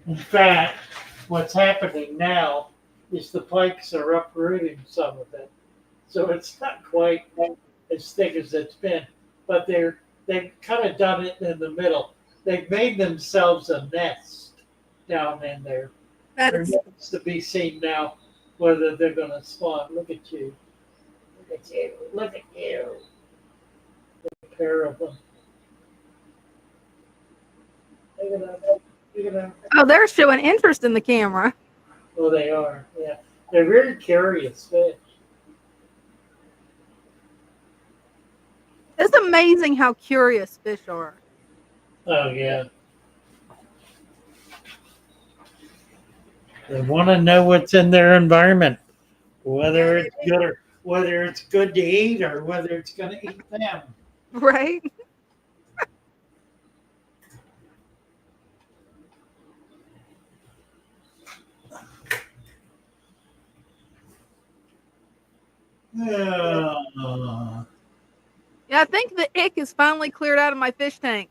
In fact, what's happening now is the pikes are uprooting some of it. So it's not quite as thick as it's been, but they've kind of done it in the middle. They've made themselves a nest down in there. There That's remains to be seen now whether they're going to spawn. Look at you. Look at you. Look at you. A pair of them. Look at that. Look at that. oh, they're showing interest in the camera. Oh, they are. Yeah. They're very curious fish. It's amazing how curious fish are. Oh, yeah. They want to know what's in their environment, whether it's good or whether it's good to eat or whether it's going to eat them. Right? Yeah. Yeah, I think the ick is finally cleared out of my fish tank.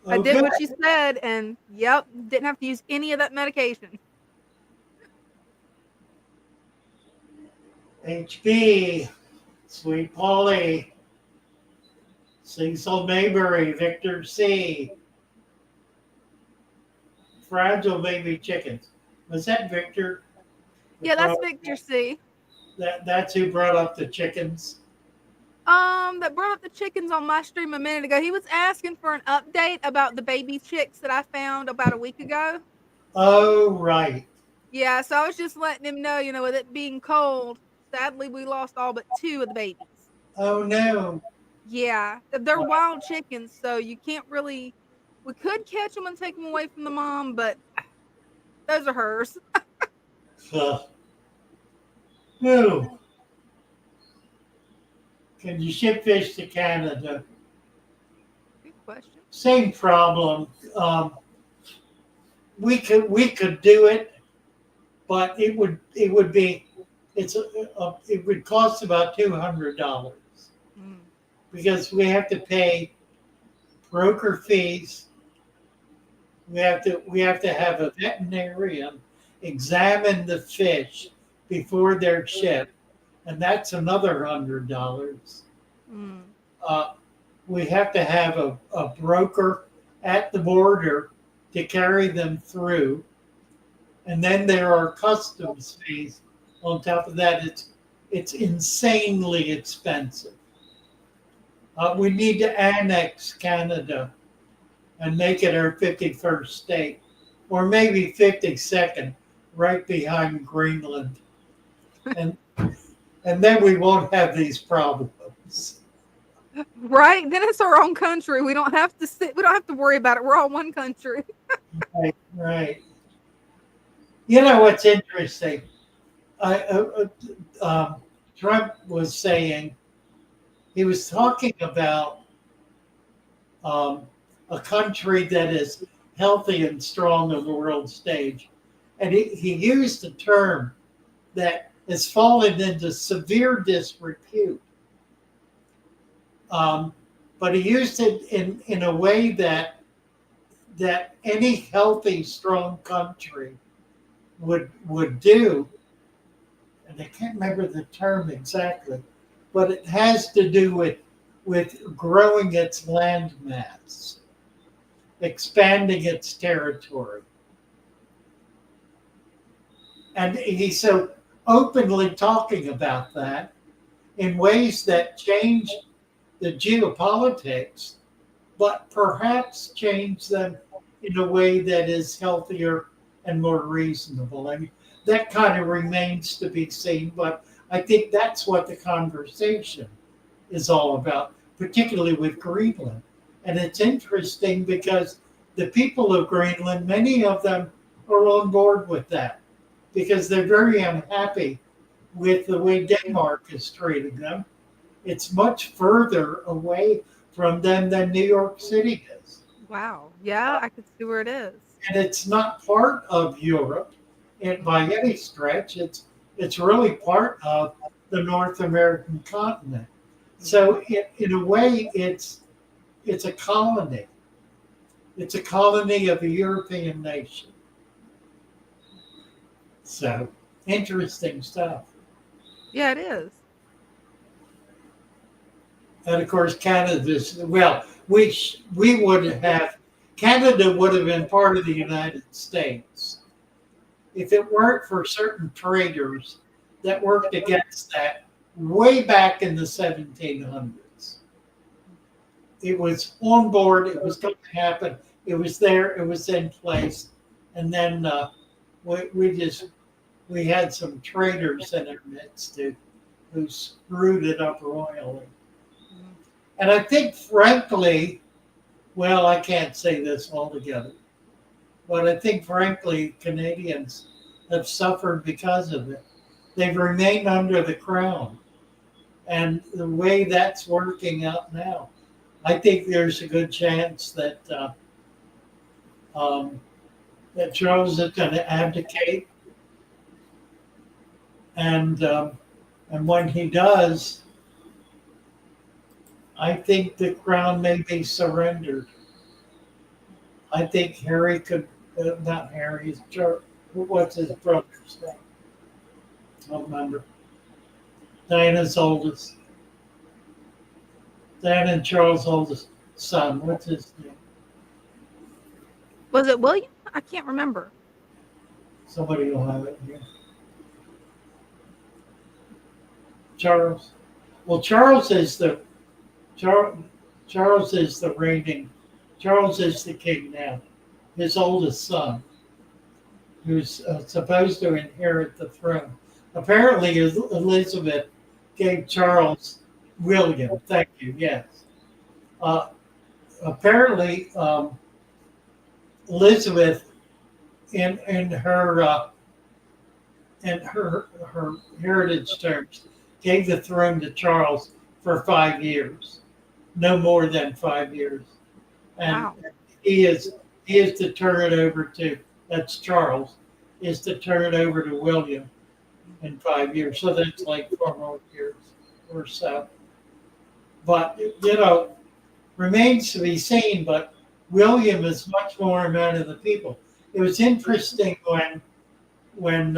I Oh, did good. what she said, and yep, didn't have to use any of that medication. HB, Sweet Polly, Cecil Mayberry, Victor C, Fragile Baby Chickens. Was that Victor? Yeah, that's Victor C. That's who brought up the chickens. That brought up the chickens on my stream a minute ago. He was asking for an update about the baby chicks that I found about a week ago. Oh, right. Yeah, so I was just letting him know, with it being cold, sadly we lost all but 2 of the babies. Oh, no. Yeah, they're wild chickens, so you can't really. We could catch them and take them away from the mom, but those are hers. No. Can you ship fish to Canada? Good question. Same problem. We could do it, but it would be it would cost about $200 Mm. because we have to pay broker fees. We have to have a veterinarian examine the fish before they're shipped, and that's another $100. Mm. We have to have a broker at the border to carry them through. And then there are customs fees on top of that. It's insanely expensive. We need to annex Canada and make it our 51st state, or maybe 52nd, right behind Greenland. And then we won't have these problems. Right? Then it's our own country. We don't have to we don't have to worry about it. We're all one country. Right, right. You know what's interesting? Trump was saying, he was talking about a country that is healthy and strong on the world stage. And he used a term that has fallen into severe disrepute. But he used it in a way that any healthy, strong country would do. And I can't remember the term exactly, but it has to do with growing its land mass, expanding its territory. And he's so openly talking about that in ways that change the geopolitics, but perhaps change them in a way that is healthier and more reasonable. I mean, that kind of remains to be seen, but I think that's what the conversation is all about, particularly with Greenland. And it's interesting because the people of Greenland, many of them are on board with that because they're very unhappy with the way Denmark is treating them. It's much further away from them than New York City is. Wow. Yeah, I could see where it is. And it's not part of Europe by any stretch. It's really part of the North American continent. So in a way, it's a colony. It's a colony of a European nation. So interesting stuff. Yeah, it is. And of course, Canada's, well, we would have, Canada would have been part of the United States if it weren't for certain traders that worked against that way back in the 1700s. It was on board, it was going to happen, it was there, it was in place. And then we had some traders in our midst who screwed it up royally. And I think, frankly, well, I can't say this altogether, but I think, frankly, Canadians have suffered because of it. They've remained under the crown. And the way that's working out now, I think there's a good chance that that Charles is going to abdicate. And when he does, I think the crown may be surrendered. I think Harry could, not Harry, what's his brother's name? I don't remember. Diana's oldest. Diana and Charles' oldest son. What's his name? Was it William? I can't remember. Somebody will have it here. Charles. Well, Charles is the Charles is the reigning. Charles is the king now. His oldest son, who's supposed to inherit the throne. Apparently, Elizabeth gave Charles William. Thank you. Yes. Apparently, Elizabeth, in her her heritage terms, gave the throne to Charles for 5 years, no more than 5 years, and Wow. he is to turn it over to, that's Charles, is to turn it over to William in 5 years. So that's like 4 more years or so. But remains to be seen. But William is much more a man of the people. It was interesting when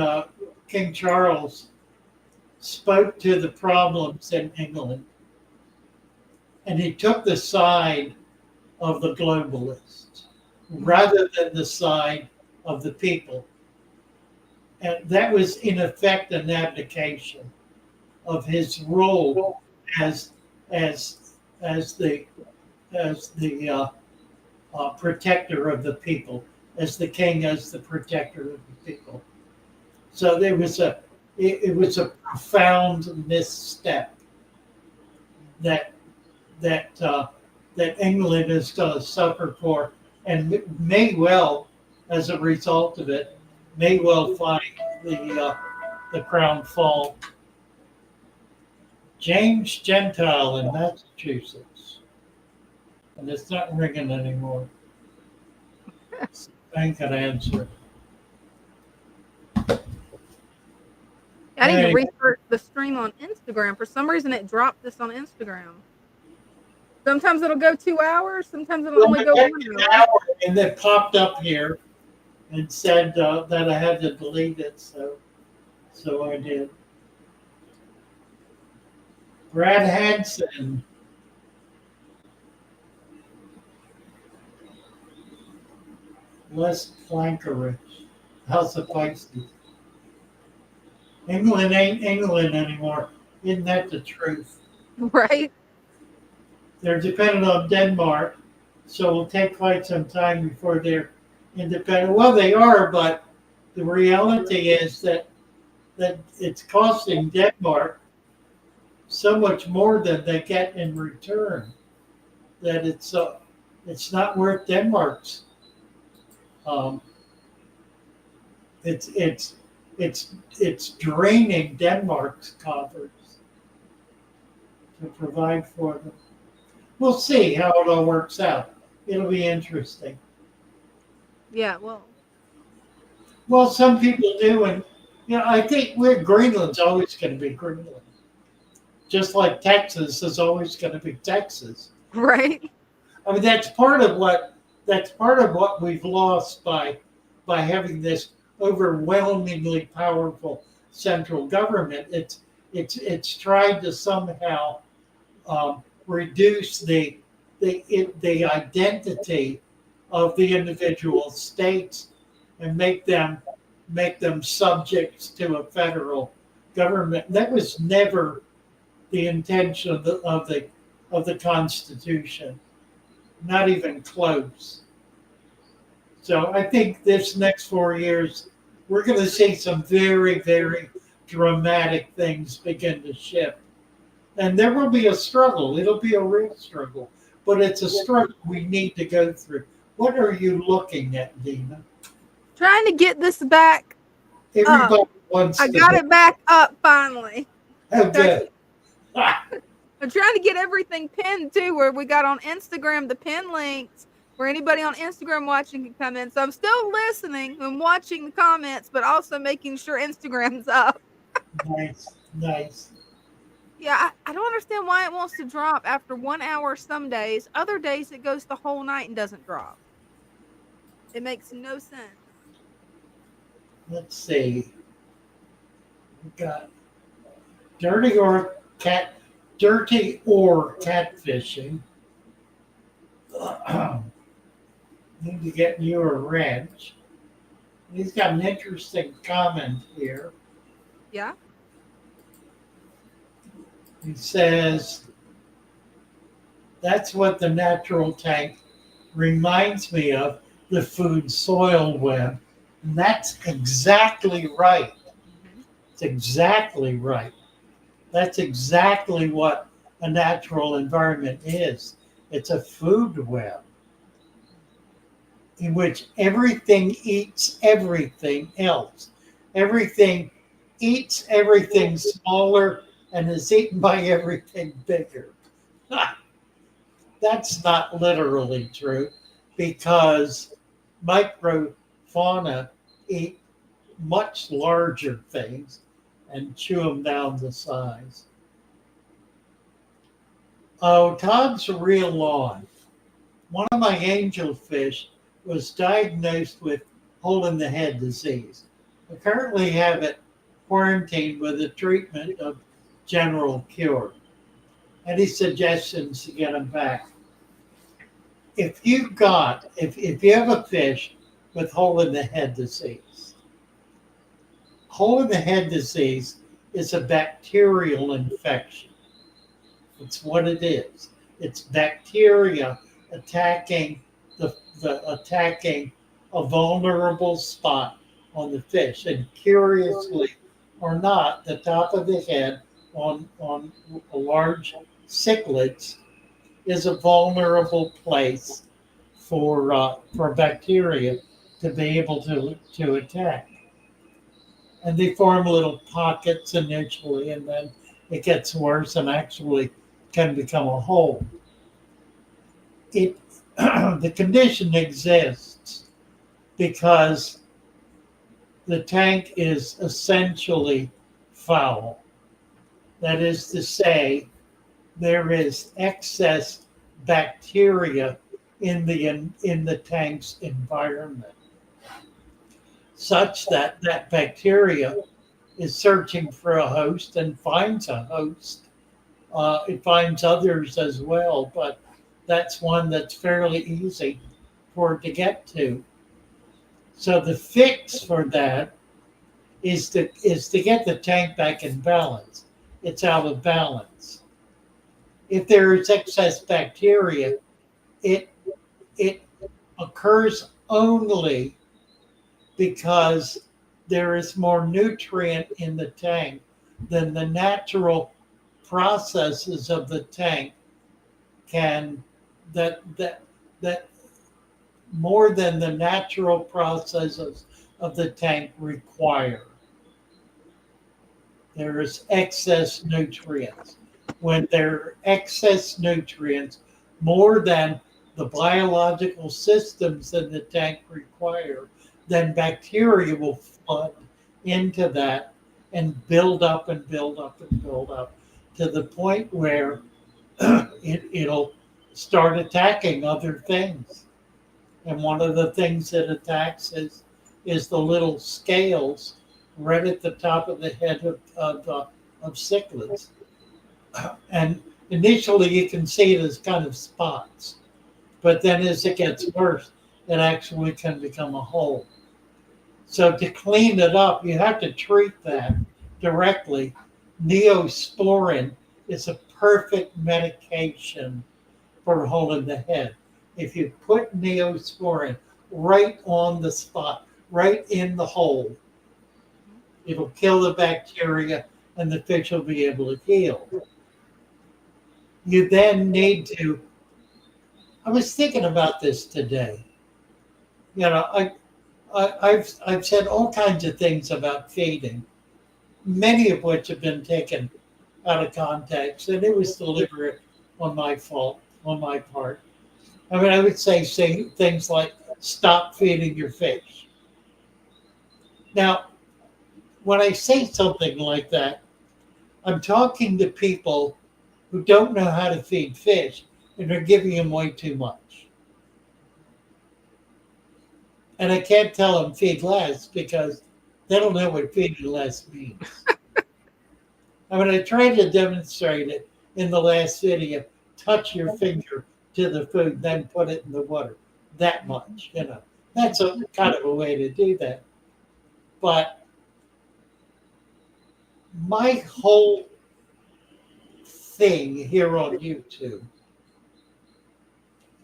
King Charles spoke to the problems in England, and he took the side of the globalists rather than the side of the people. And that was in effect an abdication of his role as the protector of the people, as the king, as the protector of the people. So it was a profound misstep that England is going to suffer for, and may well, as a result of it, may well find the crown fall. James Gentile in Massachusetts, and it's not ringing anymore. I can answer. I need to Hey. restart the stream on Instagram. For some reason, it dropped this on Instagram. Sometimes it'll go 2 hours. Sometimes it'll only go 1 hour. And it popped up here and said that I had to delete it, so I did. Brad Hansen. Les Plankerich. House of Pisces. England ain't England anymore. Isn't that the truth? Right? They're dependent on Denmark, so it'll take quite some time before they're independent. Well, they are, but the reality is that it's costing Denmark so much more than they get in return that it's not worth Denmark's. It's draining Denmark's coffers to provide for them. We'll see how it all works out. It'll be interesting. Yeah, Well, some people do, and I think Greenland's always going to be Greenland, just like Texas is always going to be Texas. right? I mean, that's part of what we've lost by having this overwhelmingly powerful central government. It's tried to somehow reduce the identity of the individual states and make them subjects to a federal government. That was never the intention of the Constitution, not even close. So I think this next 4 years, we're going to see some very, very dramatic things begin to shift. And there will be a struggle. It'll be a real struggle. But it's a struggle we need to go through. What are you looking at, Dina? Trying to get this back. Everybody wants I to. got it back up finally. Oh, good. I'm trying to get everything pinned too, where we got on Instagram the pin links where anybody on Instagram watching can come in. So I'm still listening and watching the comments, but also making sure Instagram's up. Nice. Yeah, I don't understand why it wants to drop after 1 hour some days. Other days it goes the whole night and doesn't drop. It makes no sense. Let's see. We got dirty or cat, dirty or catfishing. Need to get you a wrench. He's got an interesting comment here. Yeah. He says, that's what the natural tank reminds me of, the food soil web. And that's exactly right. Mhm. It's exactly right. That's exactly what a natural environment is. It's a food web in which everything eats everything else. Everything eats everything smaller and is eaten by everything bigger. That's not literally true because microfauna eat much larger things and chew them down to size. Oh, Todd's real on. One of my angelfish was diagnosed with hole in the head disease. I currently have it quarantined with a treatment of general cure. Any suggestions to get him back? If you have a fish with hole in the head disease, hole in the head disease is a bacterial infection. It's what it is. It's bacteria attacking attacking a vulnerable spot on the fish. And curiously or not, the top of the head on a large cichlids is a vulnerable place for bacteria to be able to attack. And they form little pockets initially, and then it gets worse and actually can become a hole. It the condition exists because the tank is essentially foul. That is to say, there is excess bacteria in the tank's environment, such that that bacteria is searching for a host and finds a host. It finds others as well, but that's one that's fairly easy for it to get to. So the fix for that is to get the tank back in balance. It's out of balance. If there is excess bacteria, it it occurs only because there is more nutrient in the tank than the natural processes of the tank can that more than the natural processes of the tank require. There is excess nutrients. When there are excess nutrients, more than the biological systems in the tank require, then bacteria will flood into that and build up and build up and build up to the point where it'll start attacking other things. And one of the things it attacks is the little scales right at the top of the head of cichlids. And initially you can see it as kind of spots, but then as it gets worse, it actually can become a hole. So to clean it up, you have to treat that directly. Neosporin is a perfect medication for a hole in the head. If you put neosporin right on the spot, right in the hole, it'll kill the bacteria and the fish will be able to heal. You then need to, I was thinking about this today. You know, I've said all kinds of things about feeding, many of which have been taken out of context, and it was deliberate on my fault, on my part. I mean, I would say things like stop feeding your fish. Now, when I say something like that, I'm talking to people who don't know how to feed fish and are giving them way too much. And I can't tell them feed less because they don't know what feeding less means. I mean, I tried to demonstrate it in the last video. Touch your finger to the food, then put it in the water. That much, you know. That's a kind of a way to do that. But my whole thing here on YouTube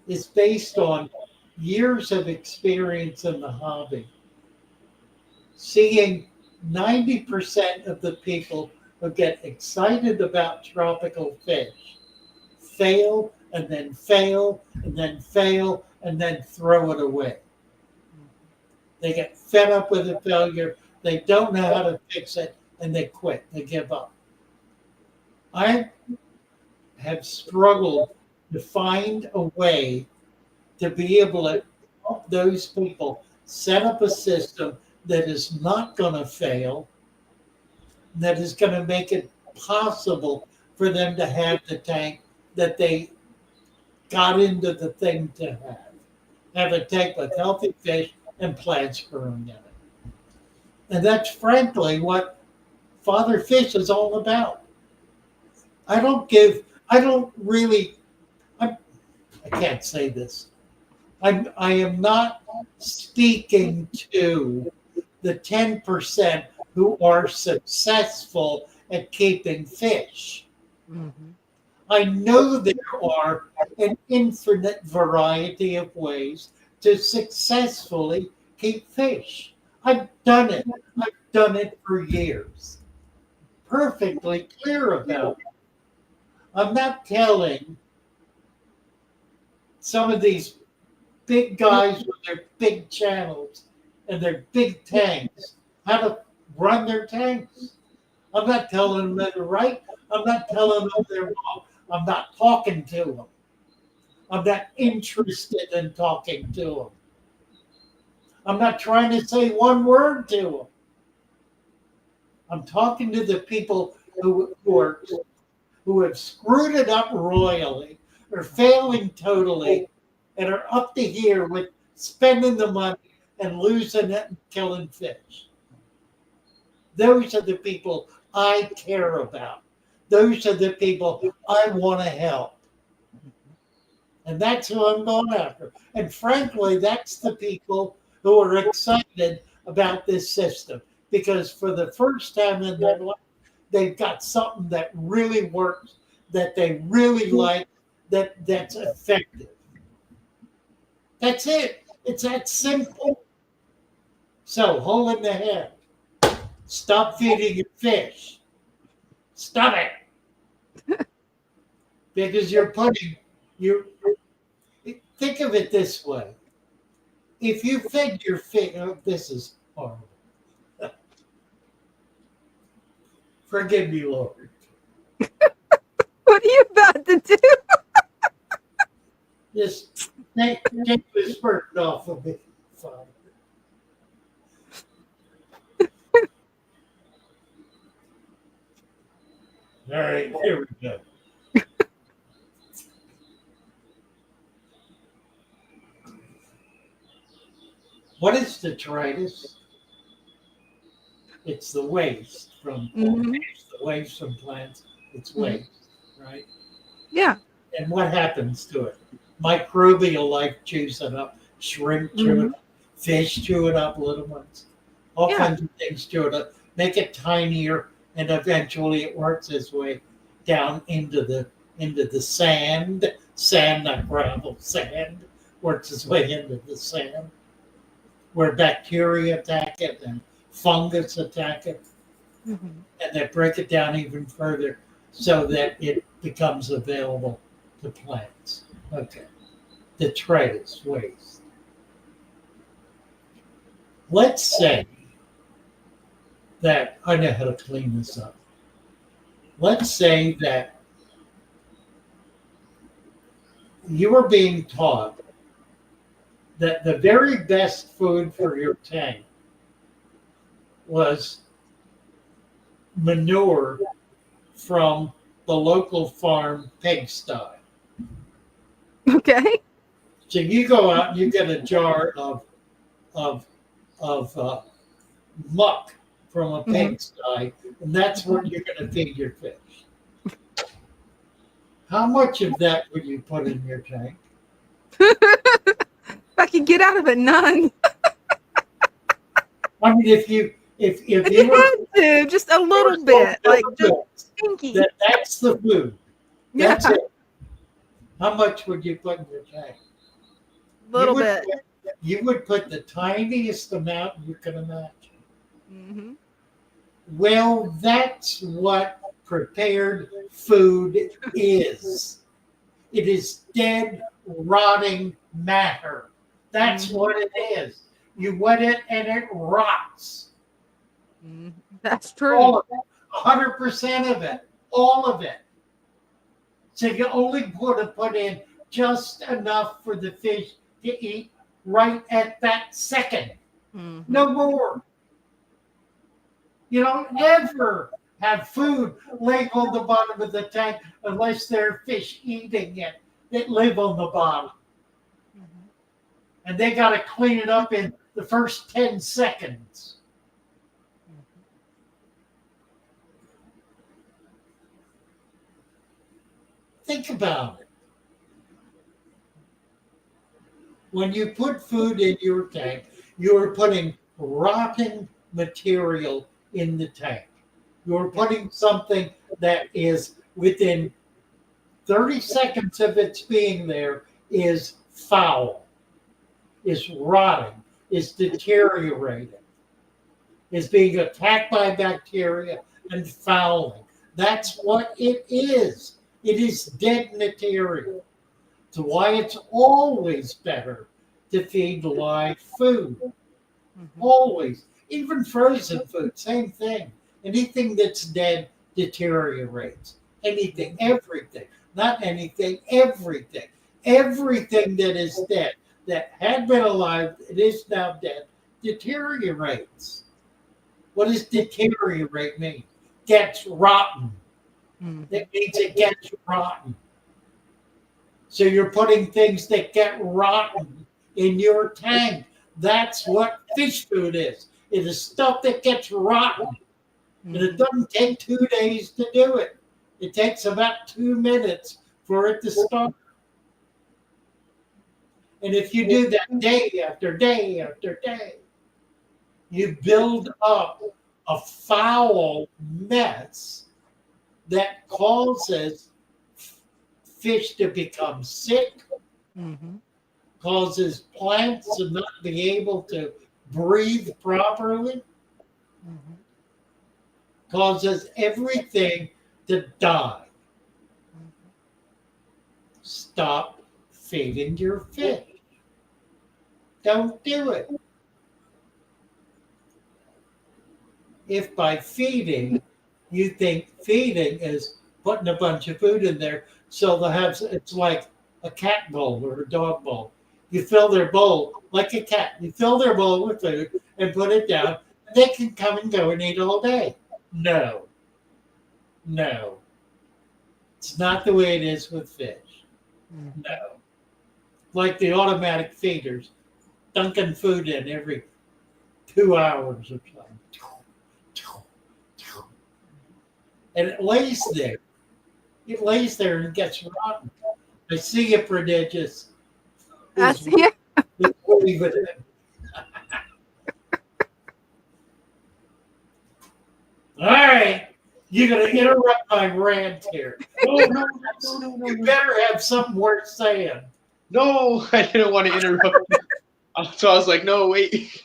is based on years of experience in the hobby. Seeing 90% of the people who get excited about tropical fish fail and then fail and then fail and then throw it away. They get fed up with the failure. They don't know how to fix it and they quit. They give up. I have struggled to find a way to be able to help those people set up a system that is not going to fail, that is going to make it possible for them to have the tank that they got into the thing to have. Have a tank with healthy fish and plants growing in it. And that's frankly what Father Fish is all about. I can't say this. I am not speaking to the 10% who are successful at keeping fish. Mm-hmm. I know there are an infinite variety of ways to successfully keep fish. I've done it. I've done it for years. Perfectly clear about it. I'm not telling some of these big guys with their big channels and their big tanks how to run their tanks. I'm not telling them they're right. I'm not telling them they're wrong. I'm not talking to them. I'm not interested in talking to them. I'm not trying to say one word to them. I'm talking to the people who have screwed it up royally, are failing totally, and are up to here with spending the money and losing it and killing fish. Those are the people I care about. Those are the people I want to help. And that's who I'm going after. And frankly, that's the people who are excited about this system. Because for the first time in their life, they've got something that really works, that they really like, that's effective. That's it. It's that simple. So, hole in the head. Stop feeding your fish. Stop it. Because think of it this way. If you fed your fish, this is horrible. Forgive me, Lord. What are you about to do? Just take this burden off of me, Father. All right, here we go. What is detritus? It's the waste from Mhm. the waste from plants. It's waste, right? Yeah. And what happens to it? Microbial life chews it up. Shrimp chew it up. Fish chew it up. Little ones. All kinds of things chew it up. Make it tinier, and eventually it works its way down into the sand. Sand, not gravel. Sand works its way into the sand, where bacteria attack it and fungus attack it, Mm-hmm. and they break it down even further so that it becomes available to plants. Okay. Detritus, waste. Let's say that I know how to clean this up. Let's say that you are being taught that the very best food for your tank was manure from the local farm pigsty. Okay. So you go out and you get a jar of muck from a pigsty, and that's what you're going to feed your fish. How much of that would you put in your tank? If I could get out of it, none. I mean, if you If were you had to, just a little bit, like just pinky. that's the food. Yeah, That's it. How much would you put in your tank? little bit. You would put the tiniest amount you can imagine. Mm-hmm. Well, that's what prepared food is. It is dead, rotting matter. That's what it is. You wet it and it rots. That's true. All of it. 100% of it. All of it. So you only put in just enough for the fish to eat right at that second. No more. You don't ever have food laying on the bottom of the tank unless there are fish eating it that live on the bottom. And they got to clean it up in the first 10 seconds. Think about it. When you put food in your tank, you're putting rotten material in the tank. You're putting something that is within 30 seconds of its being there is foul, is rotting, is deteriorating, is being attacked by bacteria and fouling. That's what it is. It is dead material. So why it's always better to feed live food. Always. Even frozen food, same thing. Anything that's dead deteriorates. Anything, everything. Not anything, everything. Everything that is dead, that had been alive, it is now dead, deteriorates. What does deteriorate mean? Gets rotten. That means it gets rotten. So you're putting things that get rotten in your tank. That's what fish food is. It is stuff that gets rotten. And it doesn't take 2 days to do it. It takes about 2 minutes for it to start. And if you do that day after day after day, you build up a foul mess that causes fish to become sick, causes plants to not be able to breathe properly, causes everything to die. Stop feeding your fish. Don't do it. If by feeding, you think feeding is putting a bunch of food in there, so they'll have, it's like a cat bowl or a dog bowl. You fill their bowl like a cat. You fill their bowl with food and put it down. And they can come and go and eat all day. No. No. It's not the way it is with fish. No. Like the automatic feeders, dunking food in every 2 hours or something. And it lays there. It lays there and gets rotten. I see you, Prodigious. I see it. Leave it in. All right. You're going to interrupt my rant here. No. You better have something worth saying. No, I didn't want to interrupt. So I was like, no, wait.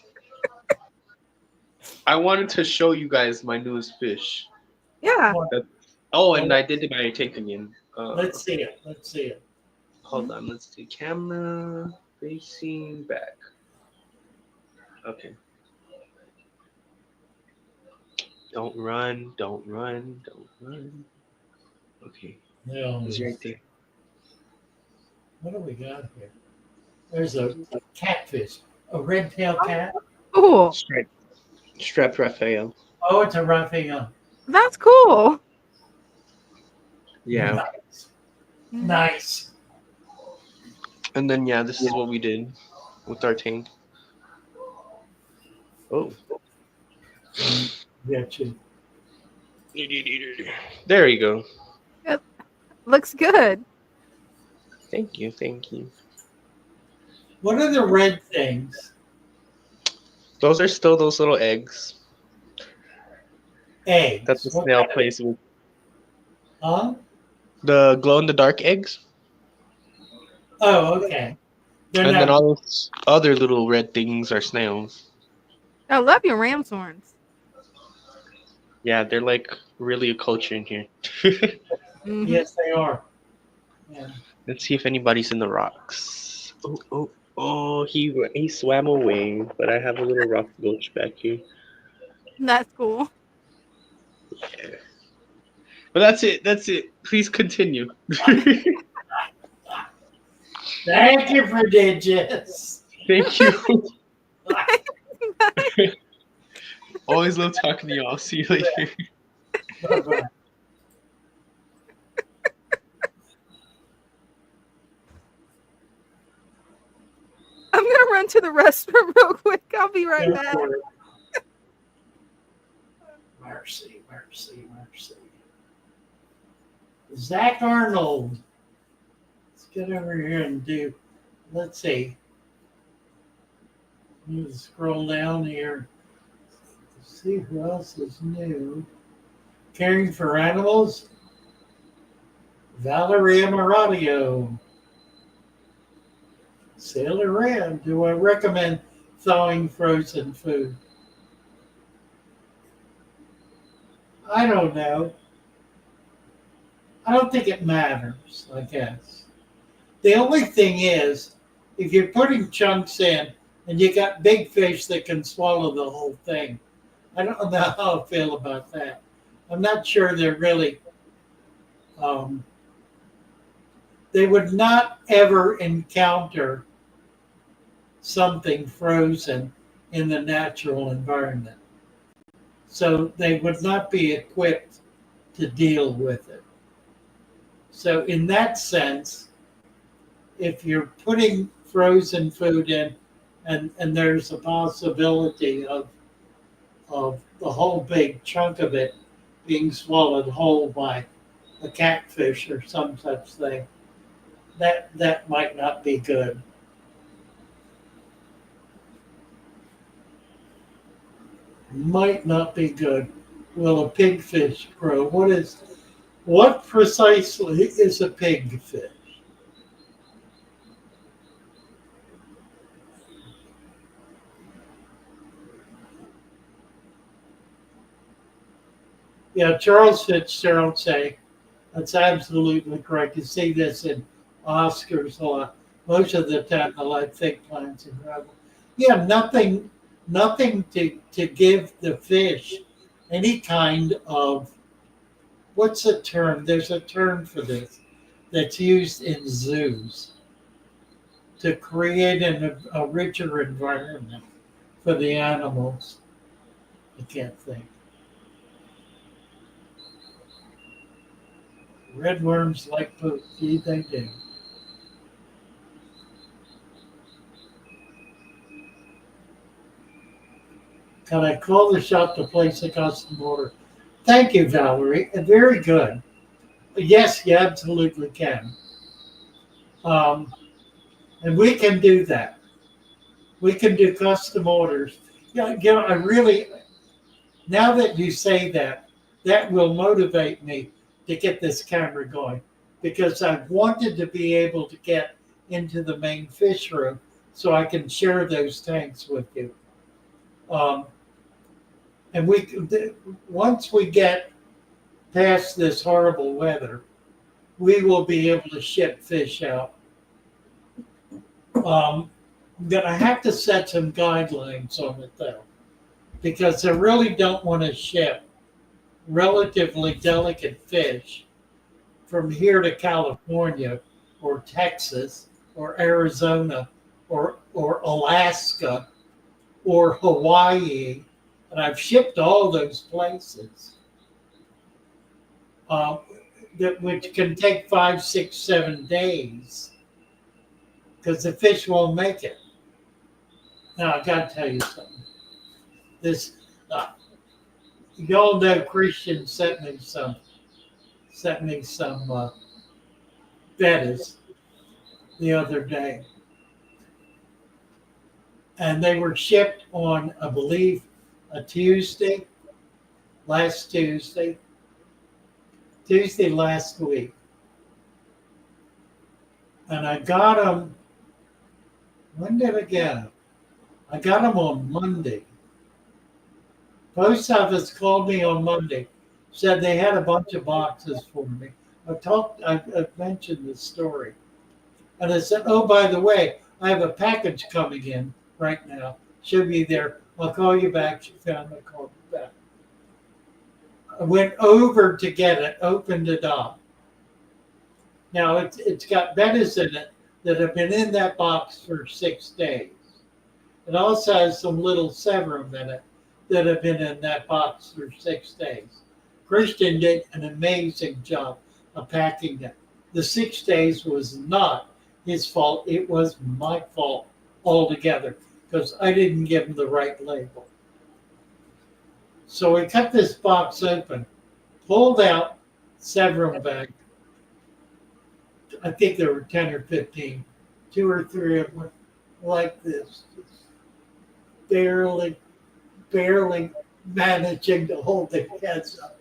I wanted to show you guys my newest fish. Yeah. Oh, and I did my taking in. Let's see it. Let's see it. Hold on. Let's see. Camera facing back. Okay. Don't run. Don't run. Don't run. Okay. Yeah, It's right there. what do we got here? There's a catfish, a red-tailed cat. Cool. Striped Raphael. Oh, it's a Raphael. That's cool. Yeah. Nice. Nice. And then yeah, this is what we did with our tank. Oh. Get you. There you go. It looks good. Thank you, thank you. What are the red things? Those are still those little eggs that Eggs. the What snail kind of, plays with. huh? The glow in the dark eggs. Oh, okay. They're And then not. all those other little red things are snails. I love your ram's horns. Yeah, they're like really a culture in here. Hmm. Yes, they are. Yeah. Let's see if anybody's in the rocks. Oh, he swam away, but I have a little rock gulch back here. That's cool. Yeah. But that's it. That's it. Please continue. Thank you, prodigious. Thank you. Always love talking to y'all. See you later. Bye-bye. I'm gonna run to the restroom real quick. I'll be right Go back. for it. Mercy, mercy, mercy. Zach Arnold. Let's get over here and do, let's see. I'm going to scroll down here. See who else is new. Caring for Animals. Valeria Maradio. Sailor Ram. Do I recommend thawing frozen food? I don't know. I don't think it matters, I guess. The only thing is, if you're putting chunks in and you got big fish that can swallow the whole thing, I don't know how I feel about that. I'm not sure they're really, they would not ever encounter something frozen in the natural environment. So they would not be equipped to deal with it. So in that sense, if you're putting frozen food in and there's a possibility of the whole big chunk of it being swallowed whole by a catfish or some such thing, that might not be good. Might not be good. Will a pigfish grow? What precisely is a pigfish? Yeah, Charles Fitzgerald say that's absolutely correct. You see this in Oscars a lot. Most of the time, the live fig plants in gravel. Yeah, nothing to give the fish any kind of, what's the term? There's a term for this that's used in zoos to create a richer environment for the animals. I can't think. Redworms like poop. Gee, they do. Can I call the shop to place a custom order? Thank you, Valerie. Very good. Yes, you absolutely can. And we can do that. We can do custom orders. Yeah, I really, now that you say that, that will motivate me to get this camera going because I wanted to be able to get into the main fish room so I can share those tanks with you. And once we get past this horrible weather, we will be able to ship fish out. I'm gonna have to set some guidelines on it though, because I really don't want to ship relatively delicate fish from here to California or Texas or Arizona or Alaska or Hawaii, and I've shipped all those places. that which can take 5, 6, 7 days because the fish won't make it. Now I got to tell you something. This, uh, y'all know Christian sent me some bettas the other day, and they were shipped on, I believe, a Tuesday, Tuesday last week, and I got them. When did I get them? I got them on Monday. Post office called me on Monday, said they had a bunch of boxes for me. I mentioned this story. And I said, oh, by the way, I have a package coming in right now. Should be there. I'll call you back. She found me, called me back. I went over to get it, opened it up. Now it's got bettas in it that have been in that box for 6 days. It also has some little severum in it that have been in that box for 6 days. Christian did an amazing job of packing it. The 6 days was not his fault. It was my fault altogether because I didn't give him the right label. So we cut this box open, pulled out severum bag. I think there were 10 or 15, 2 or 3 of them like this, barely managing to hold their heads up,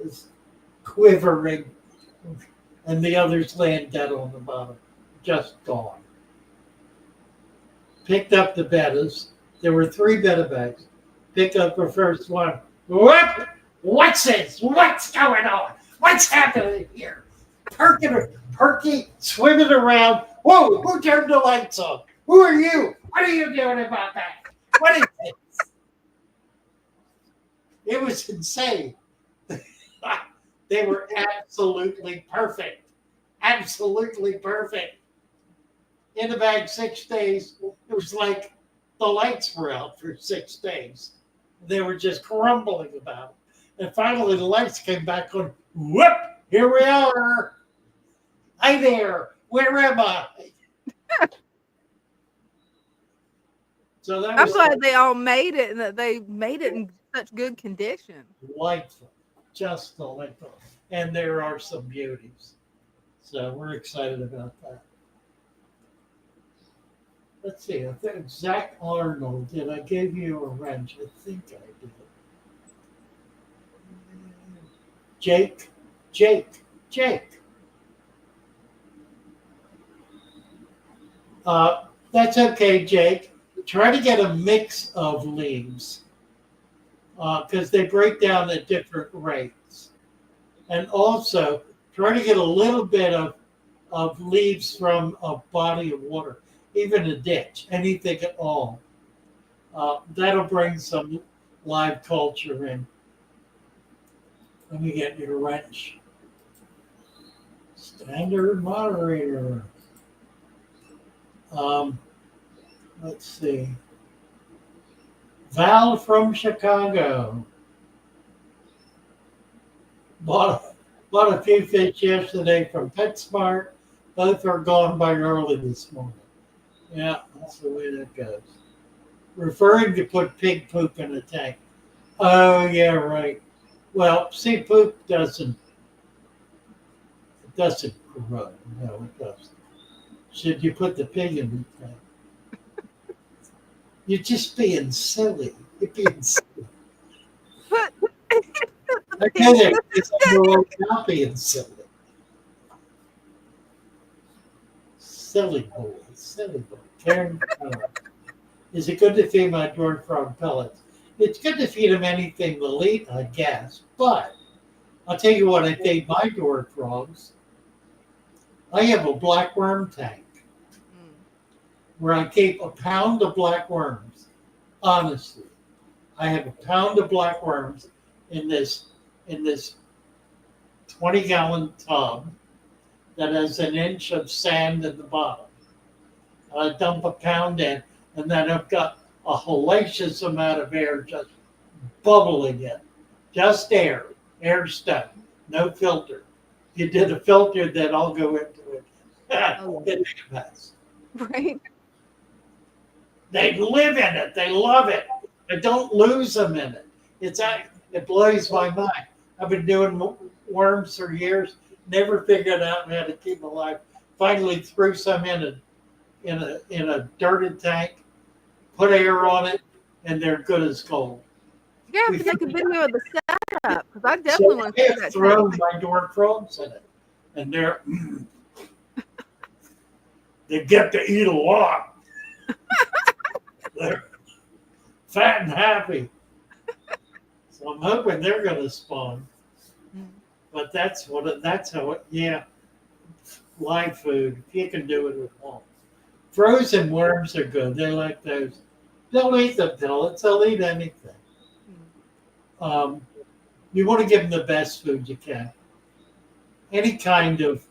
just quivering, and the others laying dead on the bottom, just gone. Picked up the bettas. There were 3 betta bags. Picked up the first one. What? What's this? What's going on? What's happening here? Perky, swimming around. Whoa, who turned the lights on? Who are you? What are you doing about that? What is this? It was insane. They were absolutely perfect. Absolutely perfect. In the bag 6 days. It was like the lights were out for 6 days. They were just grumbling about it. And finally the lights came back on. Whoop! Here we are. Hi there. Where am I? So that I'm was glad they all made it and that they made it in such good condition. delightful. Just delightful. And there are some beauties. So we're excited about that. Let's see. I think Zach Arnold, did I give you a wrench? I think I did. Jake. That's okay, Jake. Try to get a mix of leaves because they break down at different rates. And also try to get a little bit of leaves from a body of water, even a ditch, anything at all. That'll bring some live culture in. Let me get your wrench. Standard moderator. Let's see. Val from Chicago. Bought a few fish yesterday from PetSmart. Both are gone by early this morning. Yeah, that's the way that goes. Referring to put pig poop in a tank. Oh, yeah, right. Well, see, poop doesn't grow. No, it doesn't. Should you put the pig in the tank? You're just being silly. You're being silly. But I get it. It's not being silly. Silly boy. Silly boy. Karen, is it good to feed my dwarf frog pellets? It's good to feed them anything they'll eat, I guess. But I'll tell you what I feed my dwarf frogs. I have a black worm tank where I keep a pound of black worms. Honestly, I have a pound of black worms in this 20-gallon tub that has an inch of sand at the bottom. I dump a pound in, and then I've got a hellacious amount of air just bubbling in. Just air stuff, no filter. you did a filter that I'll go into it. Oh, It's the best. right. They live in it. They love it. I don't lose them in it. It blows my mind. I've been doing worms for years, never figured out how to keep them alive. Finally threw some in a dirted tank, put air on it, and they're good as gold. You have We to make a video of the setup because I So definitely want to I see have that thrown tank. my dwarf frogs in it, and they get to eat a lot. They're fat and happy. So I'm hoping they're going to spawn. Mm. But that's how it, yeah, live food, if you can do it at home. Frozen worms are good. They like those. They'll eat the pellets. They'll eat anything. Mm. You want to give them the best food you can. Any kind of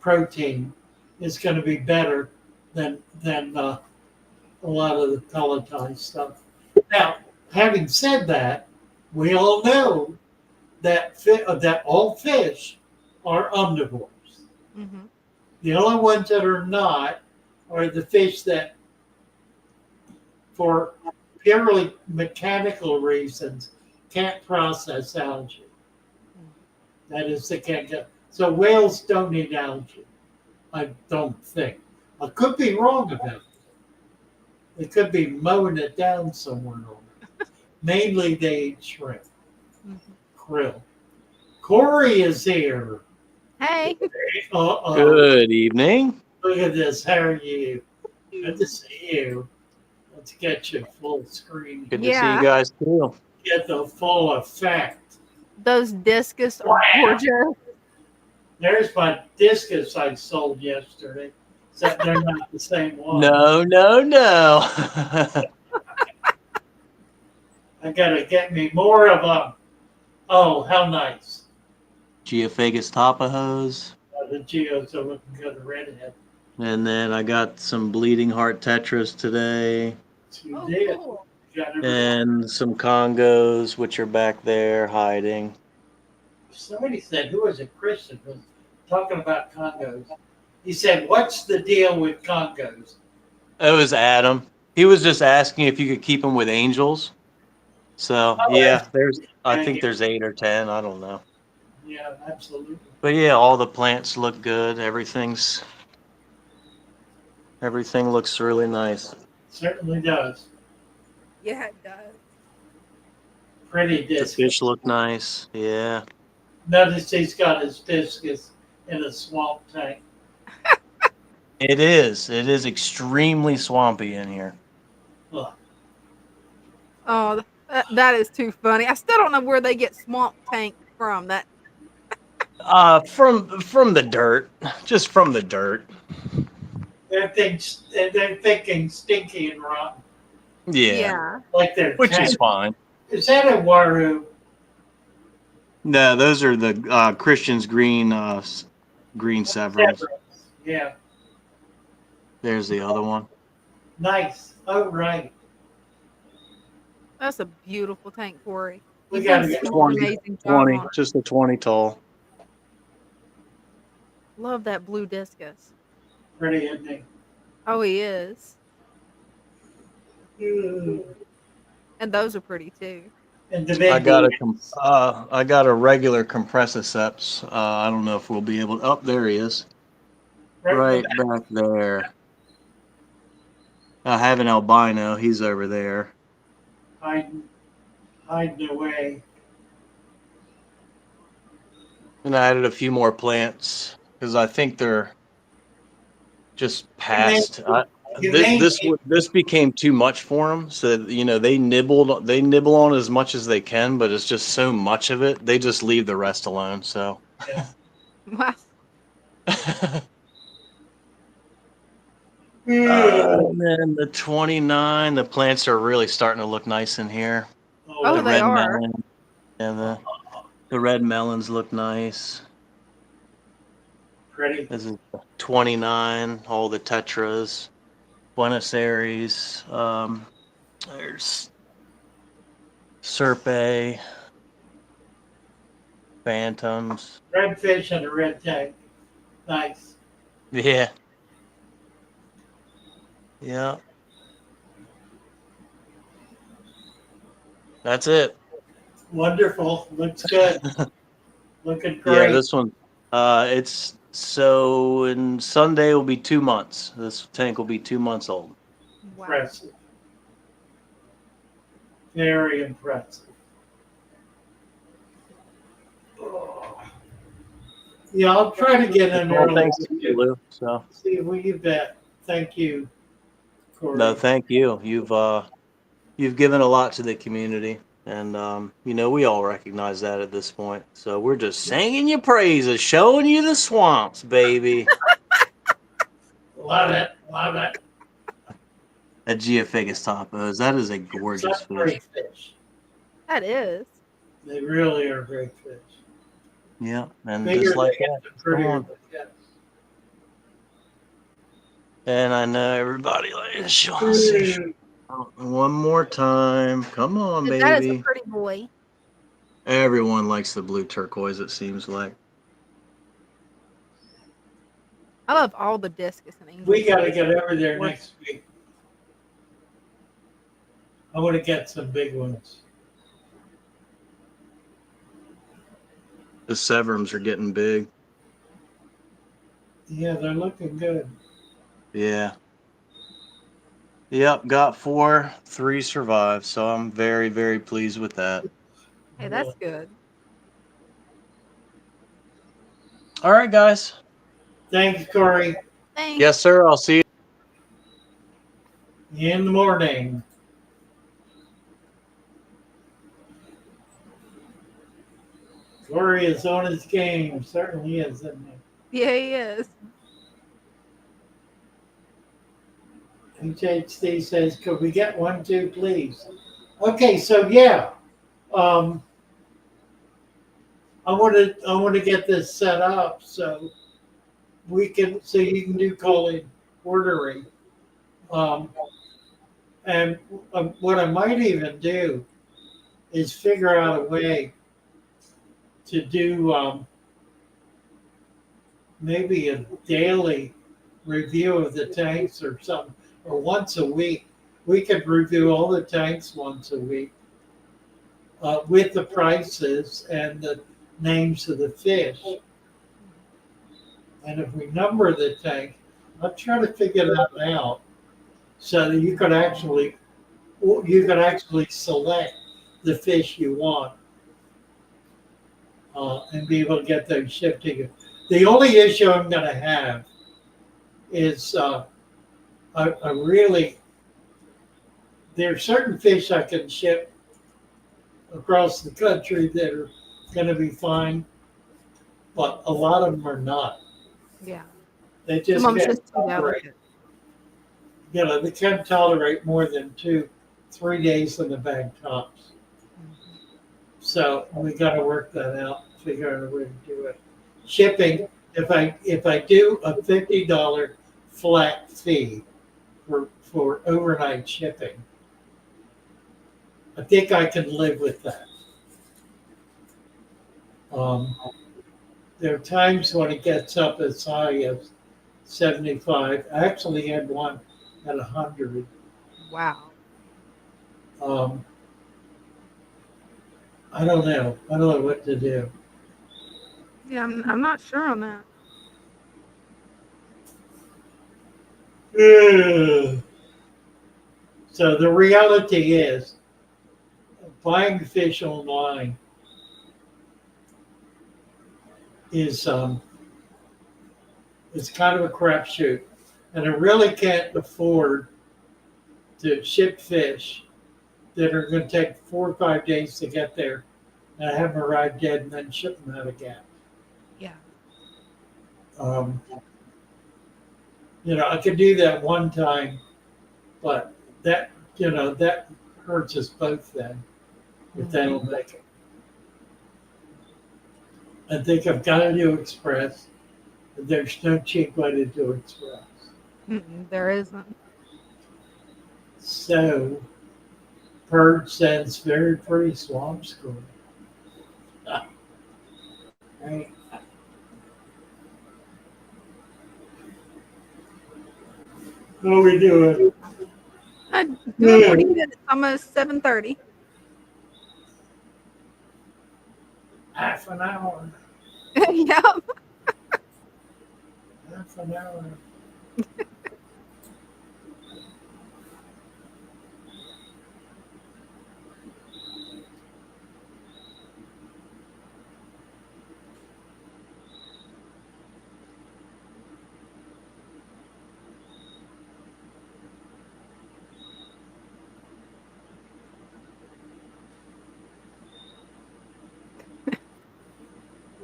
protein is going to be better than a lot of the pelletized stuff. Now, having said that, we all know that all fish are omnivores. Mm-hmm. The only ones that are not are the fish that, for purely mechanical reasons, can't process algae. That is, they can't get. So whales don't eat algae. I don't think. I could be wrong about it. They could be mowing it down somewhere on it. Mainly they eat shrimp, Mm-hmm. krill. Corey is here. Hey. Uh-oh. Good evening. Look at this. How are you? Good to see you. Let's get you full screen. Good to see you Yeah. guys too. Get the full effect. Those discus are Wow. gorgeous. There's my discus I sold yesterday. Except they're not the same one. No. I gotta get me more of them. Oh, how nice. Geophagus tapajos. The geos are looking good, the redhead. And then I got some bleeding heart tetras today. You Oh, did. cool. You got everything. And some Congos, which are back there hiding. Somebody said, who was it? Christian was talking about Congos. He said, what's the deal with Congos? It was Adam. He was just asking if you could keep them with angels. So Oh, yeah, I yeah, think yeah. there's 8 or 10. I don't know. Yeah, absolutely. But yeah, all the plants look good. Everything looks really nice. Certainly does. Yeah, it does. Pretty The discus. fish look nice. Yeah. Notice he's got his discus in a swamp tank. It is. It is extremely swampy in here. Look, Oh, that is too funny. I still don't know where they get swamp tank from. That From the dirt. Just from the dirt. they're thinking stinky and rotten. Yeah. yeah. Like they're Which is tank. fine. Is that a waru? No, those are the Christian's green green severals. Yeah, There's the other one. nice. Oh, right. That's a beautiful tank, Corey. We You've gotta done get such an 20, amazing job 20, on it. just a 20 tall. Love that blue discus. pretty ending. Oh, he is. And And those are pretty too. the big I got blue. I got a regular compressiceps. I don't know if we'll be able to. Oh, there he is. Right back there. I have an albino. He's over there. Hiding away. And I added a few more plants because I think they're just past. This became too much for them. So they nibble on as much as they can, but it's just so much of it. They just leave the rest alone. So. Yeah. Wow. And then the 29, the plants are really starting to look nice in here. Oh, The they red are. melon and the red melons look nice. Pretty. This is 29, all the tetras, Buenos Aires. There's Serpe. phantoms. Redfish and a red tank. Nice. Yeah. Yeah. That's it. Wonderful. Looks good. Looking Yeah, great. this one. It's so in Sunday will be 2 months. This tank will be 2 months old. Wow. Impressive. Very impressive. Oh. Yeah, I'll try to get in Well, early. thanks to you, Lou. So See, well, you bet. Thank you, Corey. no, thank you. You've given a lot to the community, and we all recognize that at this point. So we're just singing your praises, showing you the swamps, baby. Love it. Love it. At Geophagus topos, that is a gorgeous Such fish. great fish. That is. They really are great fish. Yeah, and Bigger just like they that. get, the Come prettier on. they get. And I know everybody likes. Let's see. One more time. Come on, That is a baby. pretty boy. Everyone likes the blue turquoise, it seems like. I love all the discus and angel. We got to get over there next week. I want to get some big ones. The Severums are getting big. Yeah, they're looking good. Yeah. Yep, got 4, 3 survived, so I'm very, very pleased with that. Hey, that's good. All right, guys. Thanks, Corey. Thanks. Yes, sir. I'll see you In the morning. Corey is on his game. Certainly is, isn't he? Yeah, he is. HHD says, could we get one too, please? Okay, so yeah. I want to get this set up so you can do calling ordering. And what I might even do is figure out a way to do maybe a daily review of the tanks or something, or once a week. We could review all the tanks once a week with the prices and the names of the fish. And if we number the tank, I'll try to figure that out so that you could actually select the fish you want and be able to get those shipped to you. The only issue I'm going to have is there are certain fish I can ship across the country that are going to be fine, but a lot of them are not. Yeah. They just Mom's can't just too tolerate. delicate. They can't tolerate more than 2-3 days in the bag tops. So we got to work that out, figure out a way to do it. Shipping, if I do a $50 flat fee for overnight shipping, I think I can live with that. There are times when it gets up as high as 75. I actually had one at 100. Wow. I don't know. I don't know what to do. Yeah, I'm not sure on that. So the reality is, buying fish online is it's kind of a crapshoot, and I really can't afford to ship fish that are going to take 4 or 5 days to get there, and I have them arrive dead, and then ship them out again. Yeah. I could do that one time, but that hurts us both then if they don't make it. I think I've got to do express. There's no cheap way to do express. There isn't. So, Purge sends very pretty swamp school. Right. How are we doing? I'm doing pretty good. It's almost 7:30. Half an hour. Yep. Half an hour.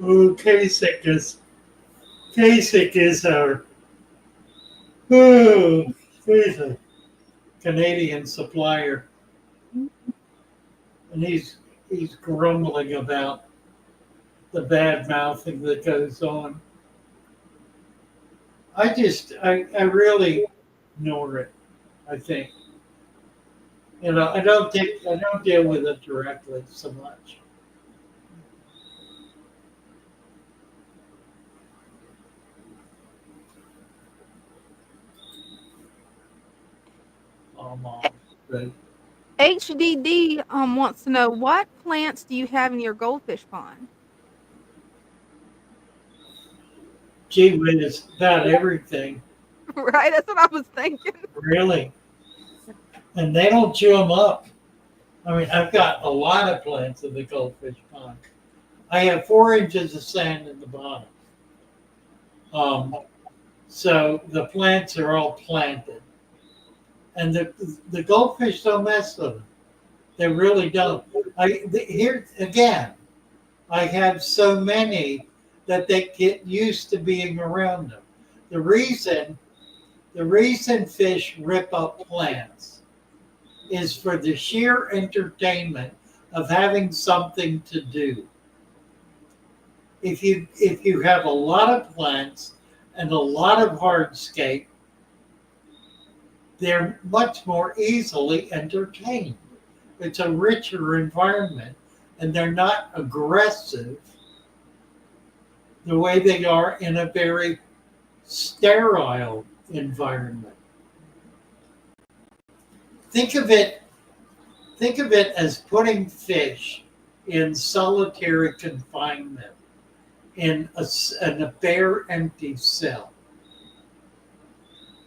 Oh, Kasich is our he's a Canadian supplier, and he's grumbling about the bad mouthing that goes on. I really ignore it. I think I don't deal with it directly so much. But HDD wants to know, what plants do you have in your goldfish pond? gee whiz, about everything, Right, that's what I was thinking. really. And they don't chew them up. I mean, I've got a lot of plants in the goldfish pond. I have 4 inches of sand in the bottom. So the plants are all planted. And the goldfish don't mess with them. They really don't. Here again, I have so many that they get used to being around them. The reason fish rip up plants is for the sheer entertainment of having something to do. If you have a lot of plants and a lot of hardscape, they're much more easily entertained. It's a richer environment, and they're not aggressive the way they are in a very sterile environment. Think of it as putting fish in solitary confinement in a bare, empty cell.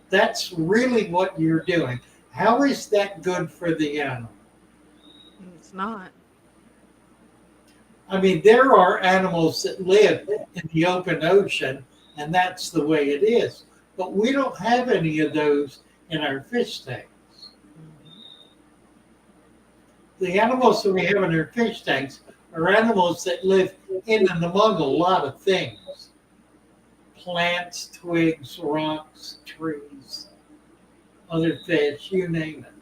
That's really what you're doing. How is that good for the animal? It's not. I mean, there are animals that live in the open ocean, and that's the way it is. But we don't have any of those in our fish tanks. The animals that we have in our fish tanks are animals that live in and among a lot of things. Plants, twigs, rocks, trees, other fish, you name it.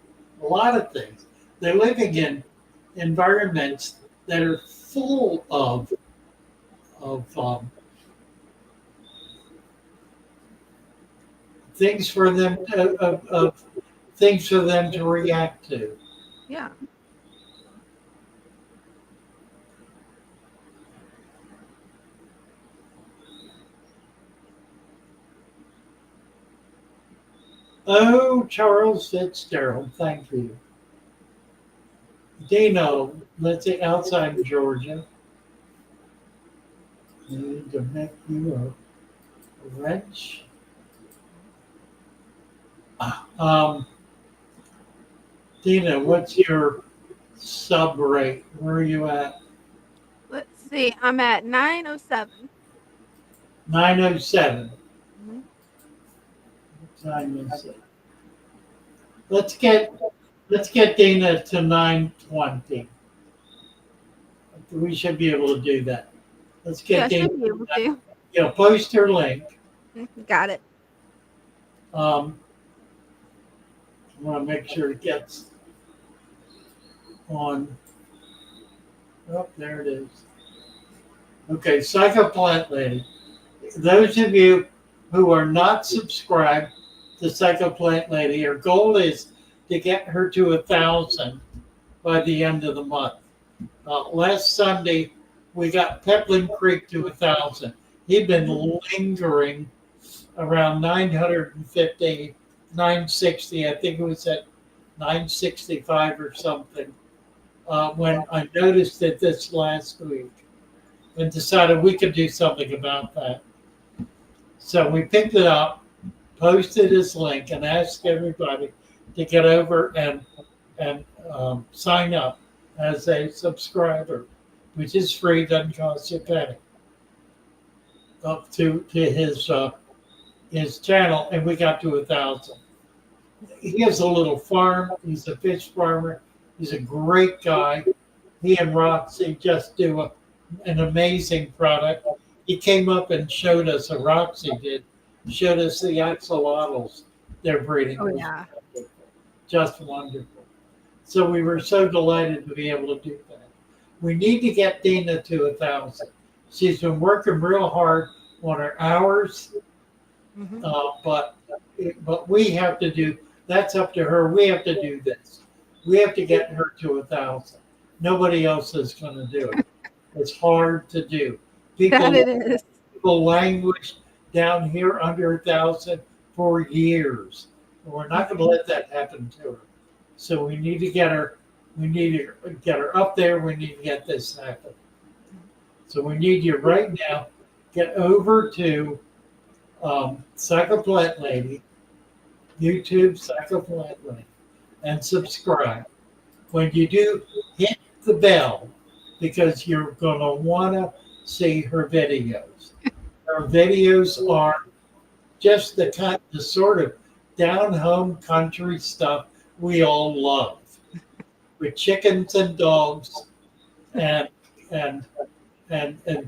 A lot of things. They're living in environments that are full of things for them to react to. Yeah. Oh, Charles Fitzgerald, thank you. Dino, let's say outside Georgia. Need to make you a wrench. Dina, what's your sub rate? Where are you at? Let's see. I'm at 907. 907. Mm-hmm. What time is it? Let's get Dana to 920. We should be able to do that. Let's Yeah, I get Dana. should be able to. Yeah, post her link. Got it. I want to make sure it gets on. Oh, there it is. Okay, Psycho Plant Lady. Those of you who are not subscribed to Psycho Plant Lady, our goal is to get her to 1,000 by the end of the month. Last Sunday, We got Peplin Creek to 1,000. He'd been lingering around 950, 960. I think it was at 965 or something when I noticed it this last week and decided we could do something about that. So we picked it up, posted his link, and asked everybody to get over and sign up as a subscriber, which is free, doesn't cost you a penny, up to his channel, and we got to 1,000. He has a little farm. He's a fish farmer. He's a great guy. He and Roxy just do an amazing product. He came up and showed us, Roxy did, showed us the axolotls they're breeding. Oh, yeah. Just wonderful. So we were so delighted to be able to do that. We need to get Dina to 1,000. She's been working real hard on her hours, but we have to do, that's up to her. We have to do this. We have to get her to 1,000. Nobody else is going to do it. It's hard to do. That it is. People languish down here under 1,000 for years. And we're not going to let that happen to her. So we need to get her. We need to get her up there. We need to get this happen. So we need you right now. Get over to Psychoplant Lady, YouTube Psychoplant Lady, and subscribe. When you do, hit the bell because you're going to want to see her videos. Her videos are just the sort of down-home country stuff we all love, with chickens and dogs, and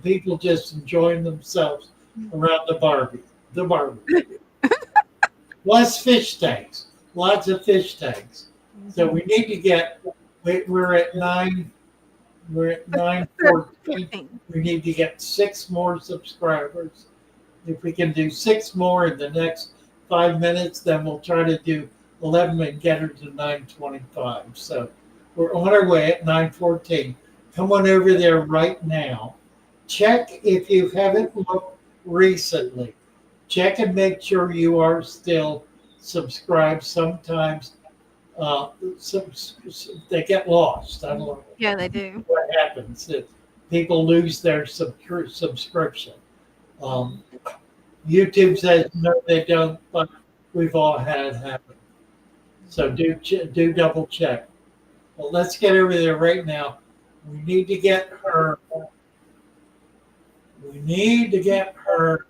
people just enjoying themselves around the barbecue. Plus fish tanks, lots of fish tanks. So we need to get. We're at 914. We need to get 6 more subscribers. If we can do 6 more in the next 5 minutes, then we'll try to do 11 and get her to 925. So we're on our way at 914. Come on over there right now. Check if you haven't looked recently. Check and make sure you are still subscribed. Sometimes they get lost. I don't know. Yeah, they do. What happens if people lose their subscription? YouTube says no, they don't, but we've all had it happen. So do double check. Well, let's get over there right now. We need to get her. We need to get her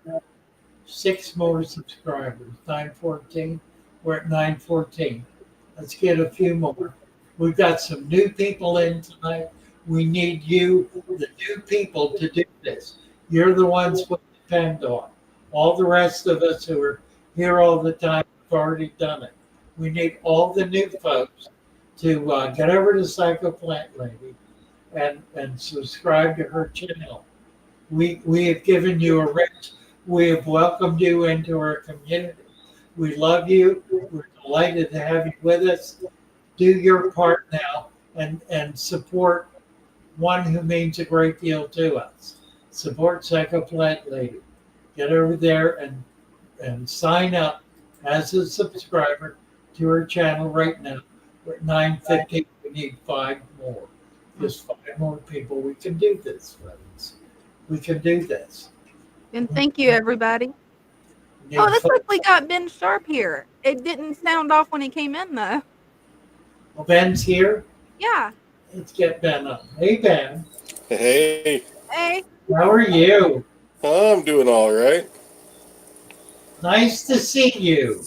6 more subscribers. 914. We're at 914. Let's get a few more. We've got some new people in tonight. We need you, the new people, to do this. You're the ones we depend on. All the rest of us who are here all the time have already done it. We need all the new folks to get over to Psychoplant Lady and subscribe to her channel. We have given you a rich, we have welcomed you into our community. We love you. We're delighted to have you with us. Do your part now and support one who means a great deal to us. Support Psychoplant Lady. Get over there and sign up as a subscriber to her channel right now. We're at 950. We need 5 more. Just 5 more people. We can do this, friends. We can do this. And thank you, everybody. Oh, looks like we got Ben Sharp here. It didn't sound off when he came in, though. Well, Ben's here. Yeah. Let's get Ben up. Hey, Ben. Hey. Hey. How are you? I'm doing all right. Nice to see you.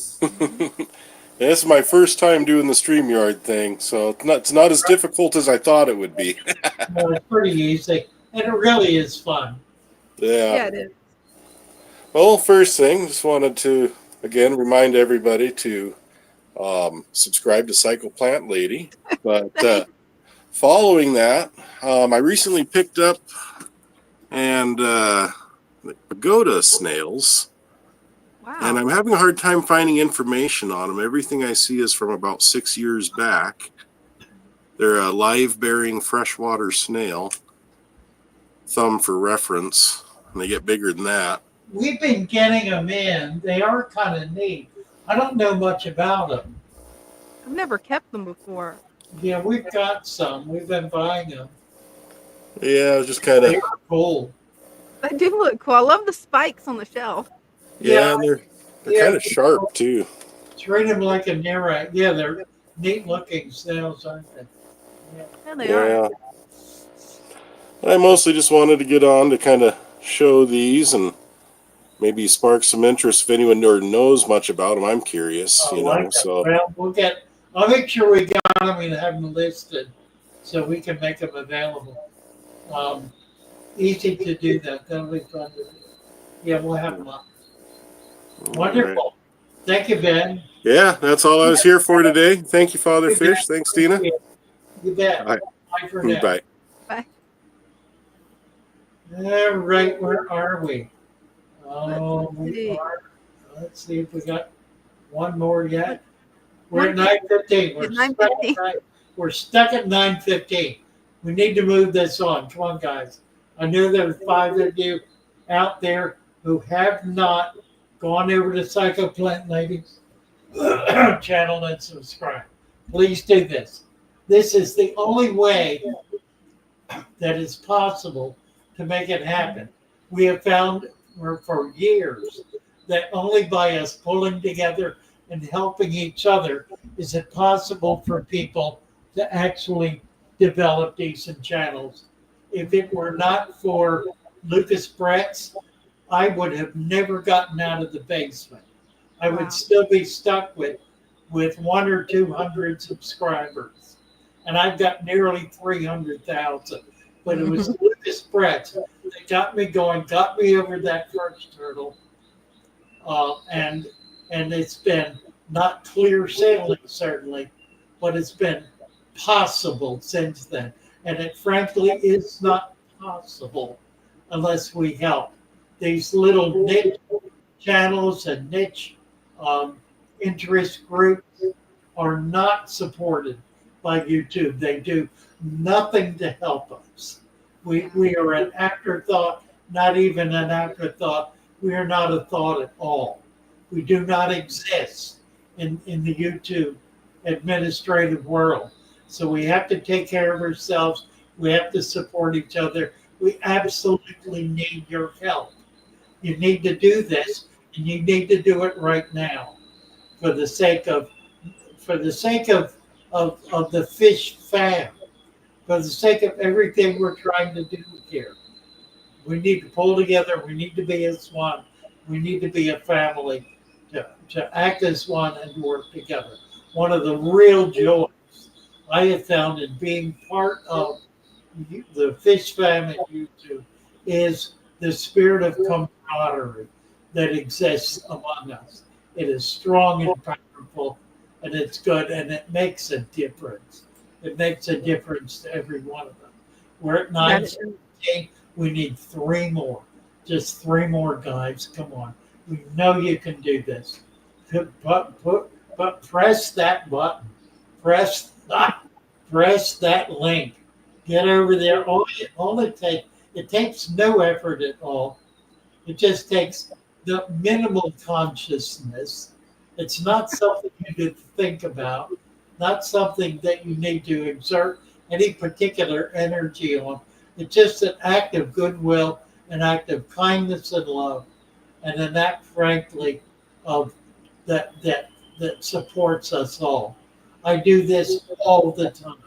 This is my first time doing the StreamYard thing, so it's not as difficult as I thought it would be. No, it's pretty easy, and it really is fun. Yeah, it is. Well, first thing, just wanted to, again, remind everybody to subscribe to Psychoplant Lady. But following that, I recently picked up pagoda snails. Wow. And I'm having a hard time finding information on them. Everything I see is from about 6 years back. They're a live-bearing freshwater snail. thumb for reference, and they get bigger than that. We've been getting them in. They are kind of neat. I don't know much about them. I've never kept them before. Yeah, we've got some. We've been buying them. Yeah, just kind of. They're cool. They do look cool. I love the spikes on the shelf. Yeah, and they're kind of sharp too. Treat them like a nearite. Yeah, they're neat looking snails, aren't they? Yeah, they are. Yeah. I mostly just wanted to get on to kind of show these and maybe spark some interest if anyone knows much about them. I'm curious, I you know. like So well, I'll make sure we got them and have them listed so we can make them available. Easy to do that. That'll be fun to do. Yeah, we'll have them up. Wonderful. Right. Thank you, Ben. Yeah, that's all I was here for today. Thank you, Father Fish. Thanks, Dina. You bet. All right. Bye for now. Bye. Bye. All right, where are we? Oh, Let's see. Let's see if we got one more yet. We're at 9:15. 9:15. We're It's stuck 9:15. We're stuck at 9:15. We need to move this on. Come on, guys. I know there are 5 of you out there who have not gone over to Psycho Plant Ladies channel and subscribe. Please do this. This is the only way that is possible to make it happen. We have found for years that only by us pulling together and helping each other is it possible for people to actually develop decent channels. If it were not for Lucas Bretz, I would have never gotten out of the basement. I would still be stuck with 100 or 200 subscribers. And I've got nearly 300,000. But it was Lucas Bretz that got me going, got me over that first hurdle. And it's been not clear sailing, certainly, but it's been possible since then. And it frankly is not possible unless we help. These little niche channels and niche interest groups are not supported by YouTube. They do nothing to help us. We are an afterthought, not even an afterthought. We are not a thought at all. We do not exist in the YouTube administrative world. So we have to take care of ourselves. We have to support each other. We absolutely need your help. You need to do this, and you need to do it right now, for the sake of the fish fam, for the sake of everything we're trying to do here. We need to pull together. We need to be as one. We need to be a family to act as one and work together. One of the real joys I have found in being part of the fish fam at YouTube is the spirit of camaraderie that exists among us. It is strong and powerful, and it's good, and it makes a difference. It makes a difference to every one of them. We're at 9:17. We need 3 more. Just 3 more, guys. Come on. We know you can do this. But press that button. Press that link. Get over there. It takes no effort at all. It just takes the minimal consciousness. It's not something you need to think about, not something that you need to exert any particular energy on. It's just an act of goodwill, an act of kindness and love, and an act, frankly, of that supports us all. I do this all the time.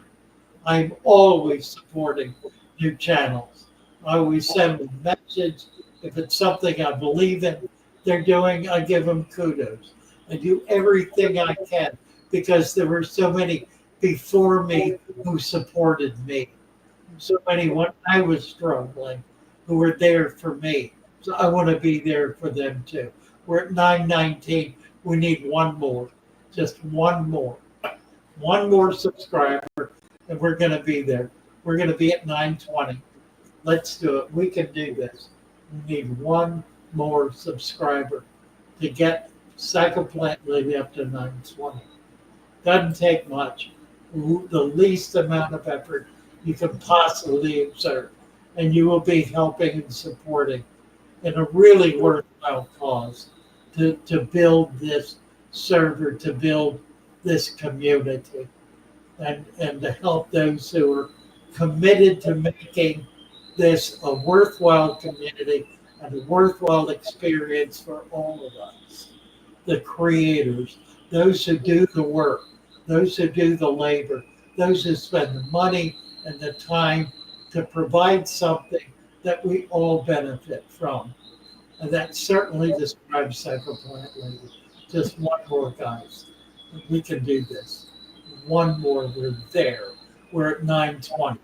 I'm always supporting new channels. I always send them a message. If it's something I believe in they're doing, I give them kudos. I do everything I can because there were so many before me who supported me. So many when I was struggling who were there for me. So I want to be there for them too. We're at 919. We need 1 more. Just 1 more. 1 more subscriber, and we're going to be there. We're going to be at 920. Let's do it. We can do this. We need 1 more subscriber to get Psychoplant Lady up to 920. Doesn't take much. The least amount of effort you can possibly exert. and you will be helping and supporting in a really worthwhile cause to build this server, to build this community, and to help those who are committed to making this a worthwhile community and a worthwhile experience for all of us, the creators, those who do the work, those who do the labor, those who spend the money and the time to provide something that we all benefit from. And that certainly describes Psychoplant Lady. Just one more, guys. We can do this. One more, we're there. We're at 9:20.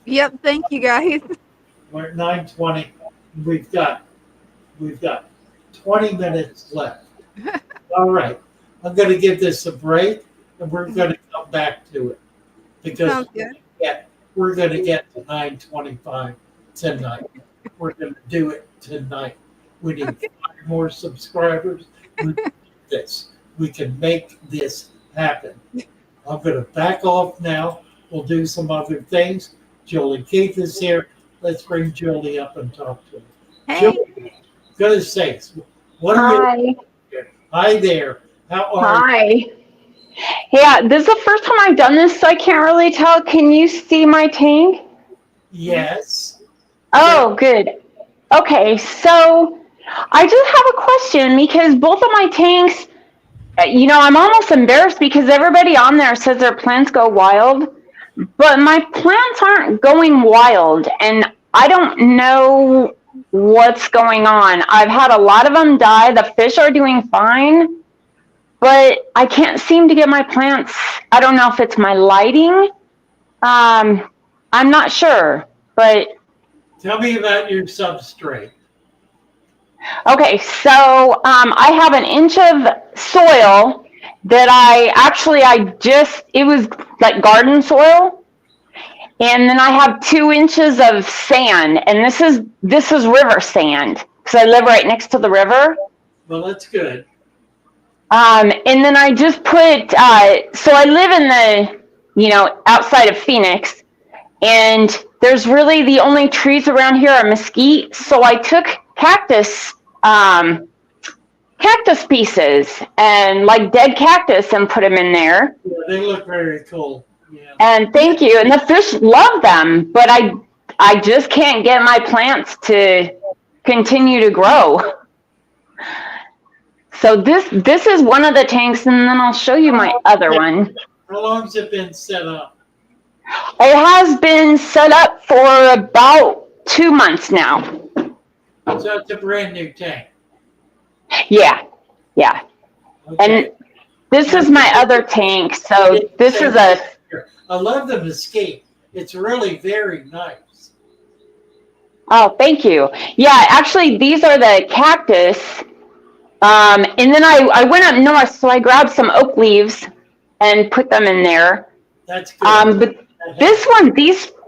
Yep. Thank you, guys. We're at 9:20. We've got 20 minutes left. All right. I'm going to give this a break, and we're going to come back to it because Sounds good. we're going to get to 9:25 tonight. We're going to do it tonight. We need 5 more subscribers. We can do this. We can make this happen. I'm going to back off now. We'll do some other things. Julie Keith is here. Let's bring Julie up and talk to her. Hey. Julie, goodness sakes, what are you doing? Hi there. How are you? Hi. Yeah, this is the first time I've done this, so I can't really tell. Can you see my tank? Yes. Oh, good. Okay, so I just have a question because both of my tanks, I'm almost embarrassed because everybody on there says their plants go wild, but my plants aren't going wild, and I don't know what's going on. I've had a lot of them die. The fish are doing fine, but I can't seem to get my plants. I don't know if it's my lighting. I'm not sure, but Tell me about your substrate. okay, so I have an inch of soil that it was like garden soil. And then I have 2 inches of sand, and this is river sand because I live right next to the river. Well, that's good. And then I just put, so I live in outside of Phoenix, and there's really the only trees around here are mesquite. So I took cactus pieces and like dead cactus and put them in there. Yeah, they look very cool. Yeah. And thank you. And the fish love them, but I just can't get my plants to continue to grow. So this is one of the tanks, and then I'll show you my other one. How long's it been set up? It has been set up for about 2 months now. So it's a brand new tank. Yeah. Okay. And this is my other tank. So this is I love the mesquite. It's really very nice. Oh, thank you. Yeah, actually, these are the cactus. And then I went up north, so I grabbed some oak leaves and put them in there. That's good. But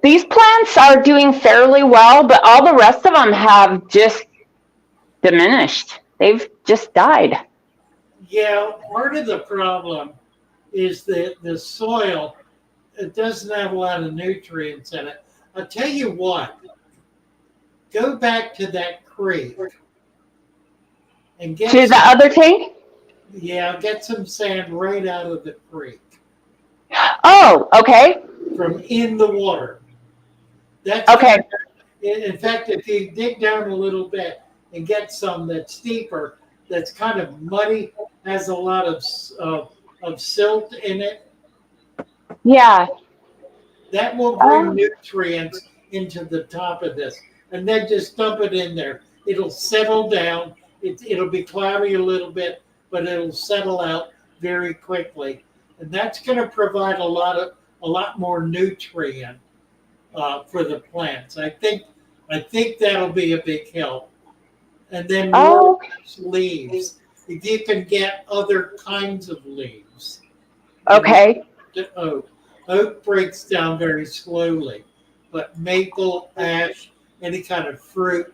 these plants are doing fairly well, but all the rest of them have just diminished. They've just died. Yeah, part of the problem is that the soil, it doesn't have a lot of nutrients in it. I'll tell you what, go back to that creek and get To the other tank? get some sand right out of the creek Oh, okay. from in the water. That's Okay. In fact, if you dig down a little bit and get some that's deeper, that's kind of muddy, has a lot of silt in it, Yeah. that will bring nutrients into the top of this. And then just dump it in there. It'll settle down. It'll be cloudy a little bit, but it'll settle out very quickly. And that's going to provide a lot more nutrient for the plants. I think that'll be a big help. And then more leaves. If you can get other kinds of leaves. Okay. Oak breaks down very slowly, but maple, ash, any kind of fruit,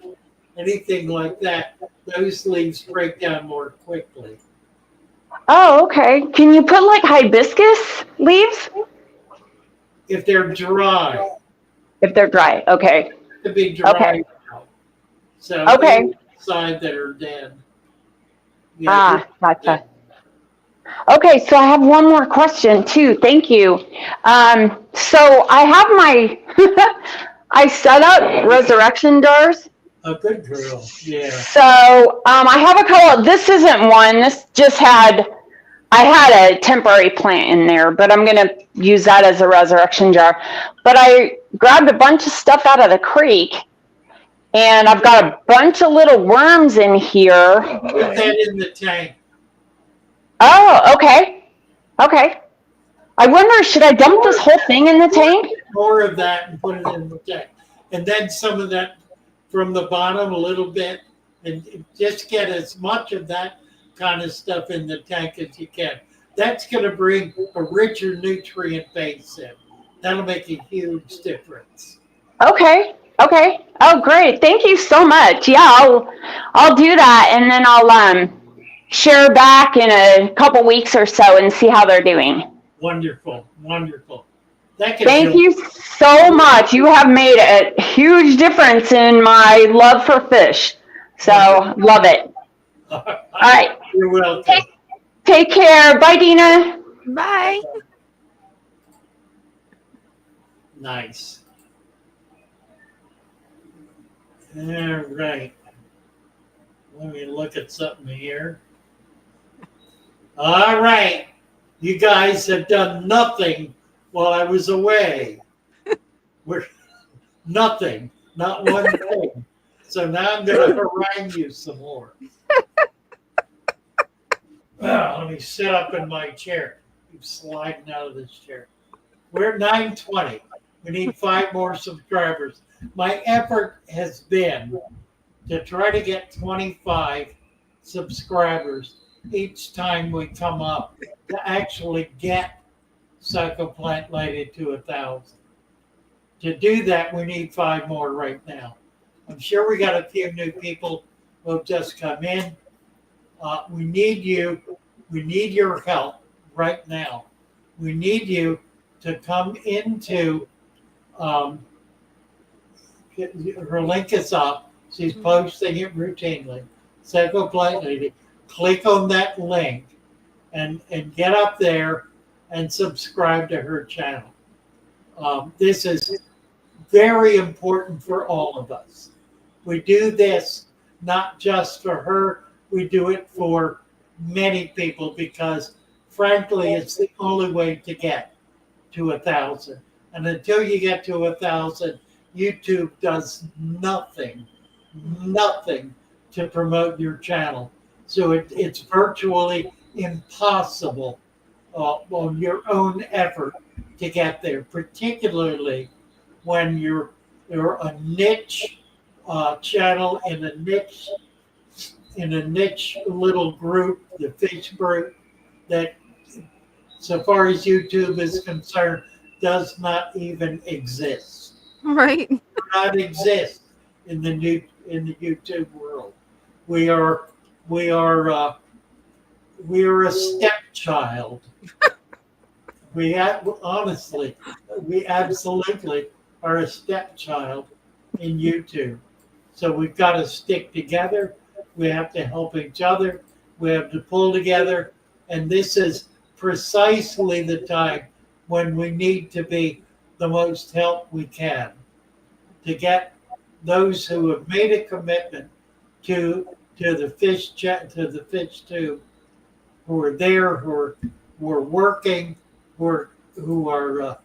anything like that, those leaves break down more quickly. Oh, okay. Can you put like hibiscus leaves? If they're dry. If they're dry, okay. to be dry now. So Okay. side that are dead. Gotcha. Okay, so I have one more question too. Thank you. So I have I set up resurrection jars. A good girl. Yeah. So I have a couple. This isn't one. This just I had a temporary plant in there, but I'm going to use that as a resurrection jar. But I grabbed a bunch of stuff out of the creek, and I've got a bunch of little worms in here. Put that in the tank. Oh, okay. Okay. I wonder, should I dump this whole thing in the tank? More of that and put it in the tank. And then some of that from the bottom a little bit, and just get as much of that kind of stuff in the tank as you can. That's going to bring a richer nutrient base in. That'll make a huge difference. Okay. Okay. Oh, great. Thank you so much. Yeah, I'll do that, and then I'll share back in a couple weeks or so and see how they're doing. Wonderful. Wonderful. Thank you so much. You have made a huge difference in my love for fish. So, love it. All right. You're welcome. Take care. Bye, Dina. Bye. Nice. All right. Let me look at something here. All right. You guys have done nothing while I was away. We're nothing, not one thing. So now I'm going to harangue you some more. Well, let me sit up in my chair. Keep sliding out of this chair. We're at 9:20. We need 5 more subscribers. My effort has been to try to get 25 subscribers each time we come up to actually get Psychoplant Lady to 1,000. To do that, we need 5 more right now. I'm sure we got a few new people who have just come in. We need you. We need your help right now. We need you to come into her link is up. She's posting it routinely. Psychoplant Lady. Click on that link and get up there and subscribe to her channel. This is very important for all of us. We do this not just for her, we do it for many people because, frankly, it's the only way to get to 1,000. And until you get to 1,000, YouTube does nothing to promote your channel. So it's virtually impossible on your own effort to get there, particularly when you're a niche channel in a niche little group, the fish group, that, so far as YouTube is concerned, does not even exist. Right. Does not exist in the YouTube world. We are a stepchild. We absolutely are a stepchild in YouTube. So we've got to stick together. We have to help each other. We have to pull together. And this is precisely the time when we need to be the most help we can to get those who have made a commitment to the fish tube, who are there, who are working, who are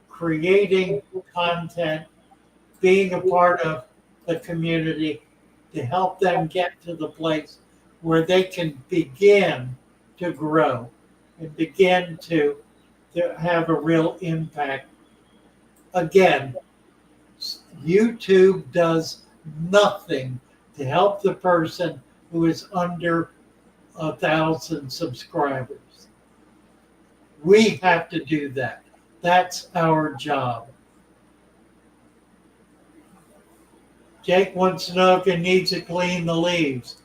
creating content, being a part of the community, to help them get to the place where they can begin to grow and begin to have a real impact. Again, YouTube does nothing to help the person who is under 1,000 subscribers. We have to do that. That's our job. Jake wants to know if he needs to clean the leaves.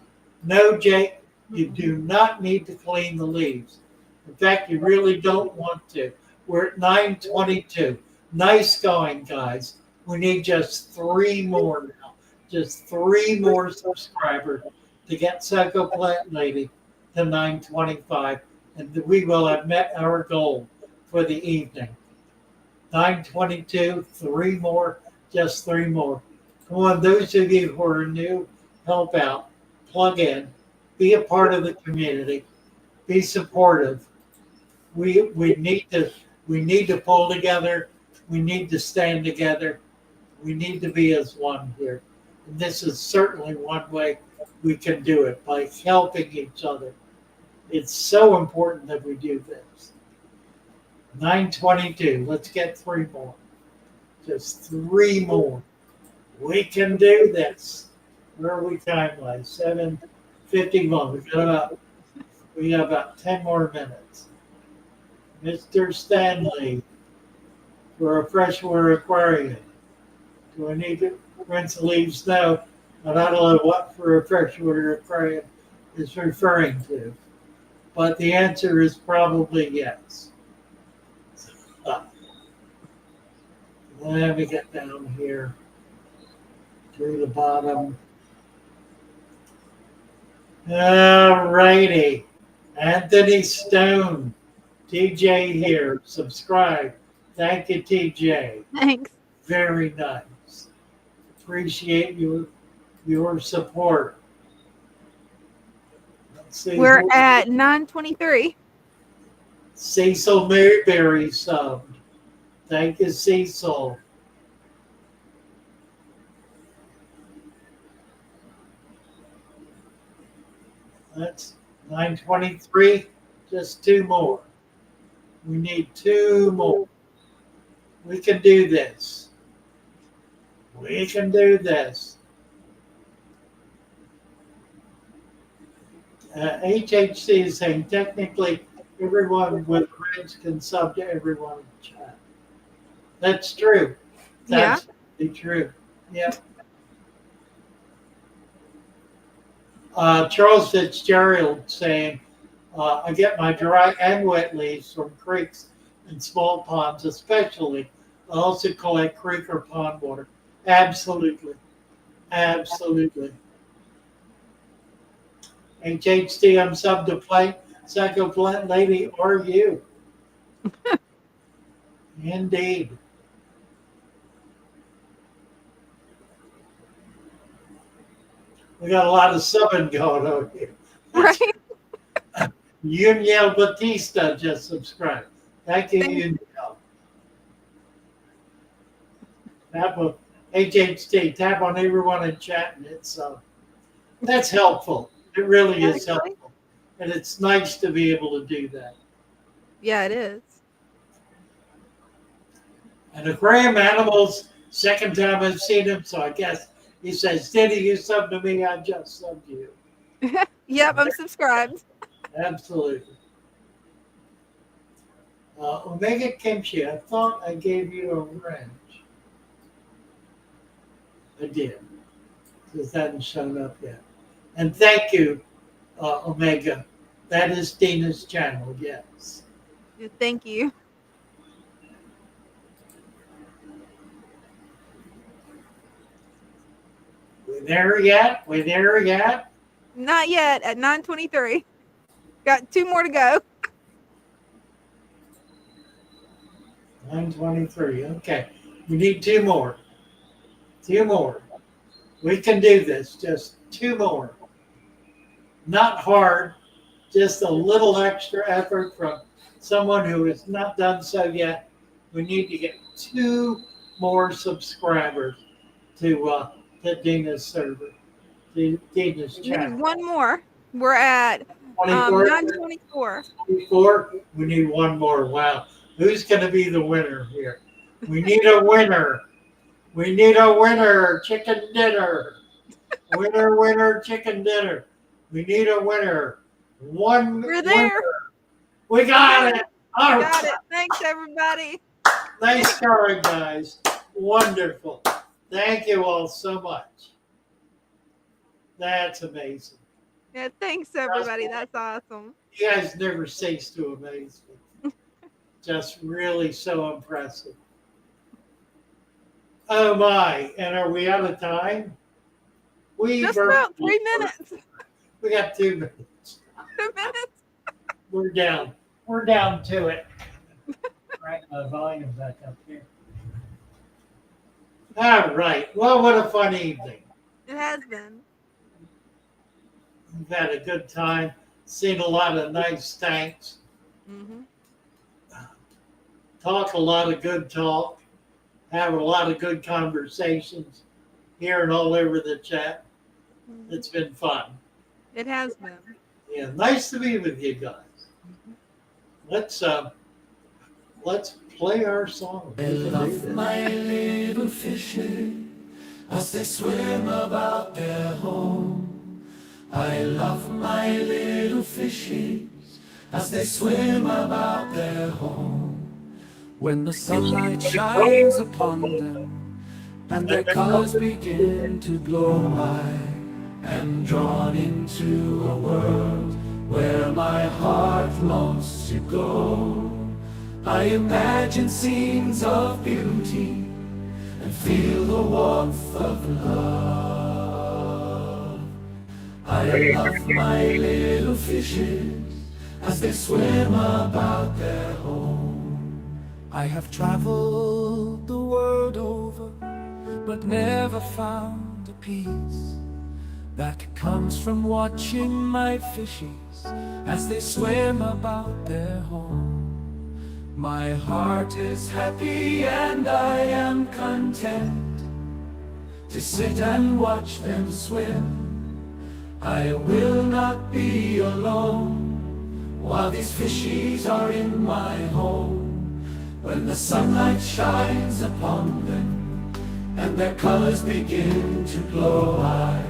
No, Jake, you do not need to clean the leaves. In fact, you really don't want to. We're at 9:22. Nice going, guys. We need just 3 more now. Just 3 more subscribers to get Psycho Plant Lady to 925, and we will have met our goal for the evening. 922, 3 more, just 3 more. Come on, those of you who are new, help out, plug in, be a part of the community, be supportive. We need to pull together. We need to stand together. We need to be as one here. And this is certainly one way we can do it, by helping each other. It's so important that we do this. 922. Let's get 3 more. Just 3 more. We can do this. Where are we time-wise? 7:51. We got about 10 more minutes. Mr. Stanley, for a freshwater aquarium. Do I need to rinse the leaves? No. But I don't know what for a freshwater aquarium is referring to. But the answer is probably yes. Let me get down here to the bottom. All righty. Anthony Stone. TJ here. Subscribe. Thank you, TJ. Thanks. Very nice. Appreciate your support. Let's see. We're at 923. Cecil Mayberry subbed. Thank you, Cecil. That's 923. Just 2 more. We need 2 more. We can do this. We can do this. HHC is saying technically everyone with friends can sub to everyone in the chat. That's true. That's true. Yeah. Charles Fitzgerald saying, I get my dry and wet leaves from creeks and small ponds, especially. I also collect creek or pond water. Absolutely. Absolutely. HHD, I'm sub to play. Psycho Plant Lady, are you? Indeed. We got a lot of subbing going on here. Right. Uniel Batista just subscribed. Thank you, Uniel. Tap on HHT, tap on everyone in chat, and that's helpful. It really is helpful. And it's nice to be able to do that. Yeah, it is. And aquarium animals, second time I've seen him, so I guess he says, Diddy, you sub to me, I just subbed you. Yep, I'm subscribed. Absolutely. Omega Kimchi, I thought I gave you a wrench. I did. Because that hasn't shown up yet. And thank you, Omega. That is Dina's channel, yes. Thank you. We there yet? We there yet? Not yet, at 923. Got 2 more to go. 923. Okay. We need 2 more. 2 more. We can do this. Just 2 more. Not hard. Just a little extra effort from someone who has not done so yet. We need to get 2 more subscribers to Dina's server, to Dina's We need channel. 1 more. We're at 924. 24. We need 1 more. Wow. Who's going to be the winner here? We need a winner. We need a winner. Chicken dinner. Winner, winner, chicken dinner. We need a winner. We're there. Winner. We got it. All right. Got it. Thanks, everybody. Nice try, guys. Wonderful. Thank you all so much. That's amazing. Yeah, thanks, everybody. That's awesome. You guys never cease to amaze me. Just really so impressive. Oh my! And are we out of time? Just about 3 minutes. We got 2 minutes. 2 minutes. We're down. We're down to it. Right, my volume back up here. All right. Well, what a fun evening. It has been. We've had a good time. Seen a lot of nice tanks. Mm-hmm. Talk a lot of good talk. Have a lot of good conversations. Hearing all over the chat. It's been fun. It has been. Yeah, nice to be with you guys. Let's play our song. I love my little fishes as they swim about their home. I love my little fishes as they swim about their home. When the sunlight shines upon them and their colors begin to glow, I am drawn into a world where my heart longs to go. I imagine scenes of beauty and feel the warmth of love. I love my little fishes as they swim about their home. I have traveled the world over, but never found a peace that comes from watching my fishies as they swim about their home. My heart is happy and I am content to sit and watch them swim. I will not be alone while these fishies are in my home. When the sunlight shines upon them and their colors begin to glow, I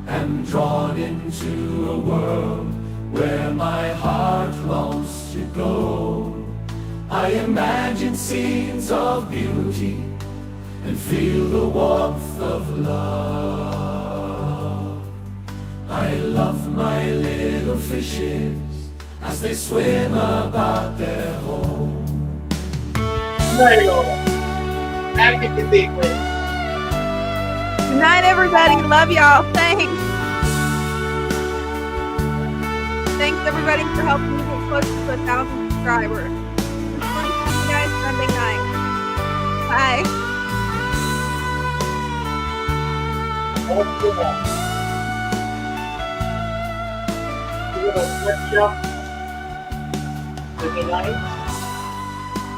am drawn into a world where my heart longs to go. I imagine scenes of beauty and feel the warmth of love. I love my little fishes as they swim about their home. Happy to be with you. Good night, everybody. Love y'all. Thanks. Thanks, everybody, for helping me get close to 1,000 subscribers. See you guys Sunday night. Bye.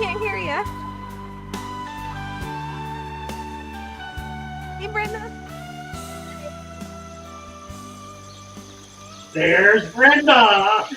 Can't hear ya. Hey, Brenda. There's Brenda.